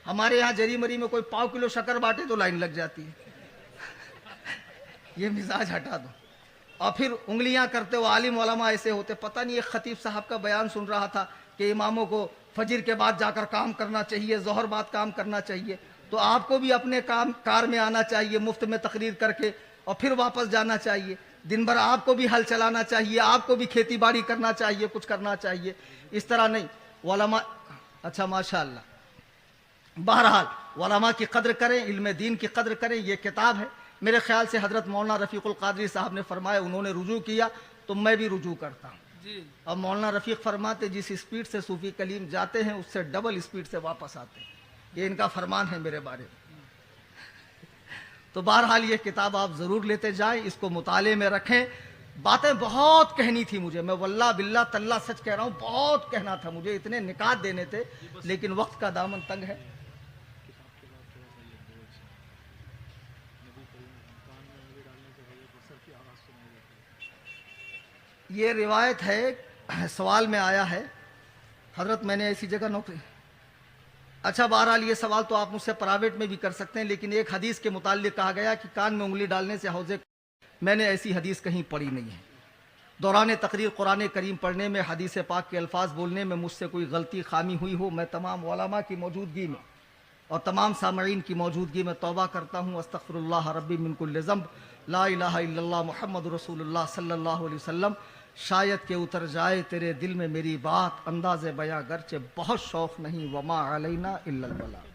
हमारे यहाँ जरी मरी में कोई 5 किलो शक्कर बांटे तो लाइन लग जाती है। ये मिजाज हटा दो। और फिर उंगलियां करते हो आलिम उलमा ऐसे होते। पता नहीं एक खतीब साहब का बयान सुन रहा था कि इमामों को फजर के बाद जाकर काम करना चाहिए, जोहर बाद काम करना चाहिए। तो आपको भी अपने काम कार में आना चाहिए, मुफ्त में तकरीर करके, और फिर वापस जाना चाहिए। दिन भर आपको भी हल चलाना चाहिए, आपको भी खेती बाड़ी करना चाहिए, कुछ करना चाहिए। इस तरह नहीं उलमा। अच्छा माशाअल्लाह। बहरहाल उलमा की कद्र करें, इल्म दीन की कद्र करें। ये किताब है, मेरे ख्याल से हजरत मौलाना रफ़ीकुल कादरी साहब ने फरमाया, उन्होंने रुजू किया तो मैं भी रुजू करता हूँ। अब मौलाना रफ़ीक फरमाते जिस स्पीड से सूफी कलीम जाते हैं उससे डबल स्पीड से वापस आते हैं। ये इनका फरमान है मेरे बारे में। तो बहरहाल ये किताब आप ज़रूर लेते जाएं, इसको मुताले में रखें। बातें बहुत कहनी थी मुझे, मैं वल्लाह बिल्लाह तल्ला सच कह रहा हूँ, बहुत कहना था मुझे, इतने निकात देने थे, लेकिन वक्त का दामन तंग है। یہ روایت ہے، سوال میں آیا ہے حضرت میں نے ایسی جگہ نوکری، اچھا بہرحال یہ سوال تو آپ مجھ سے پرائیویٹ میں بھی کر سکتے ہیں، لیکن ایک حدیث کے متعلق کہا گیا کہ کان میں انگلی ڈالنے سے حوض، میں نے ایسی حدیث کہیں پڑھی نہیں ہے۔ دوران تقریر قرآن کریم پڑھنے میں حدیث پاک کے الفاظ بولنے میں مجھ سے کوئی غلطی خامی ہوئی ہو، میں تمام علماء کی موجودگی میں اور تمام سامعین کی موجودگی میں توبہ کرتا ہوں، استغفر اللہ ربی من کل ذنب، لا الہ الا اللہ محمد رسول اللہ صلی اللہ علیہ وسلم۔ شاید کہ اتر جائے تیرے دل میں میری بات، انداز بیاں گرچہ بہت شوق نہیں، وما علینا الا البلاغ۔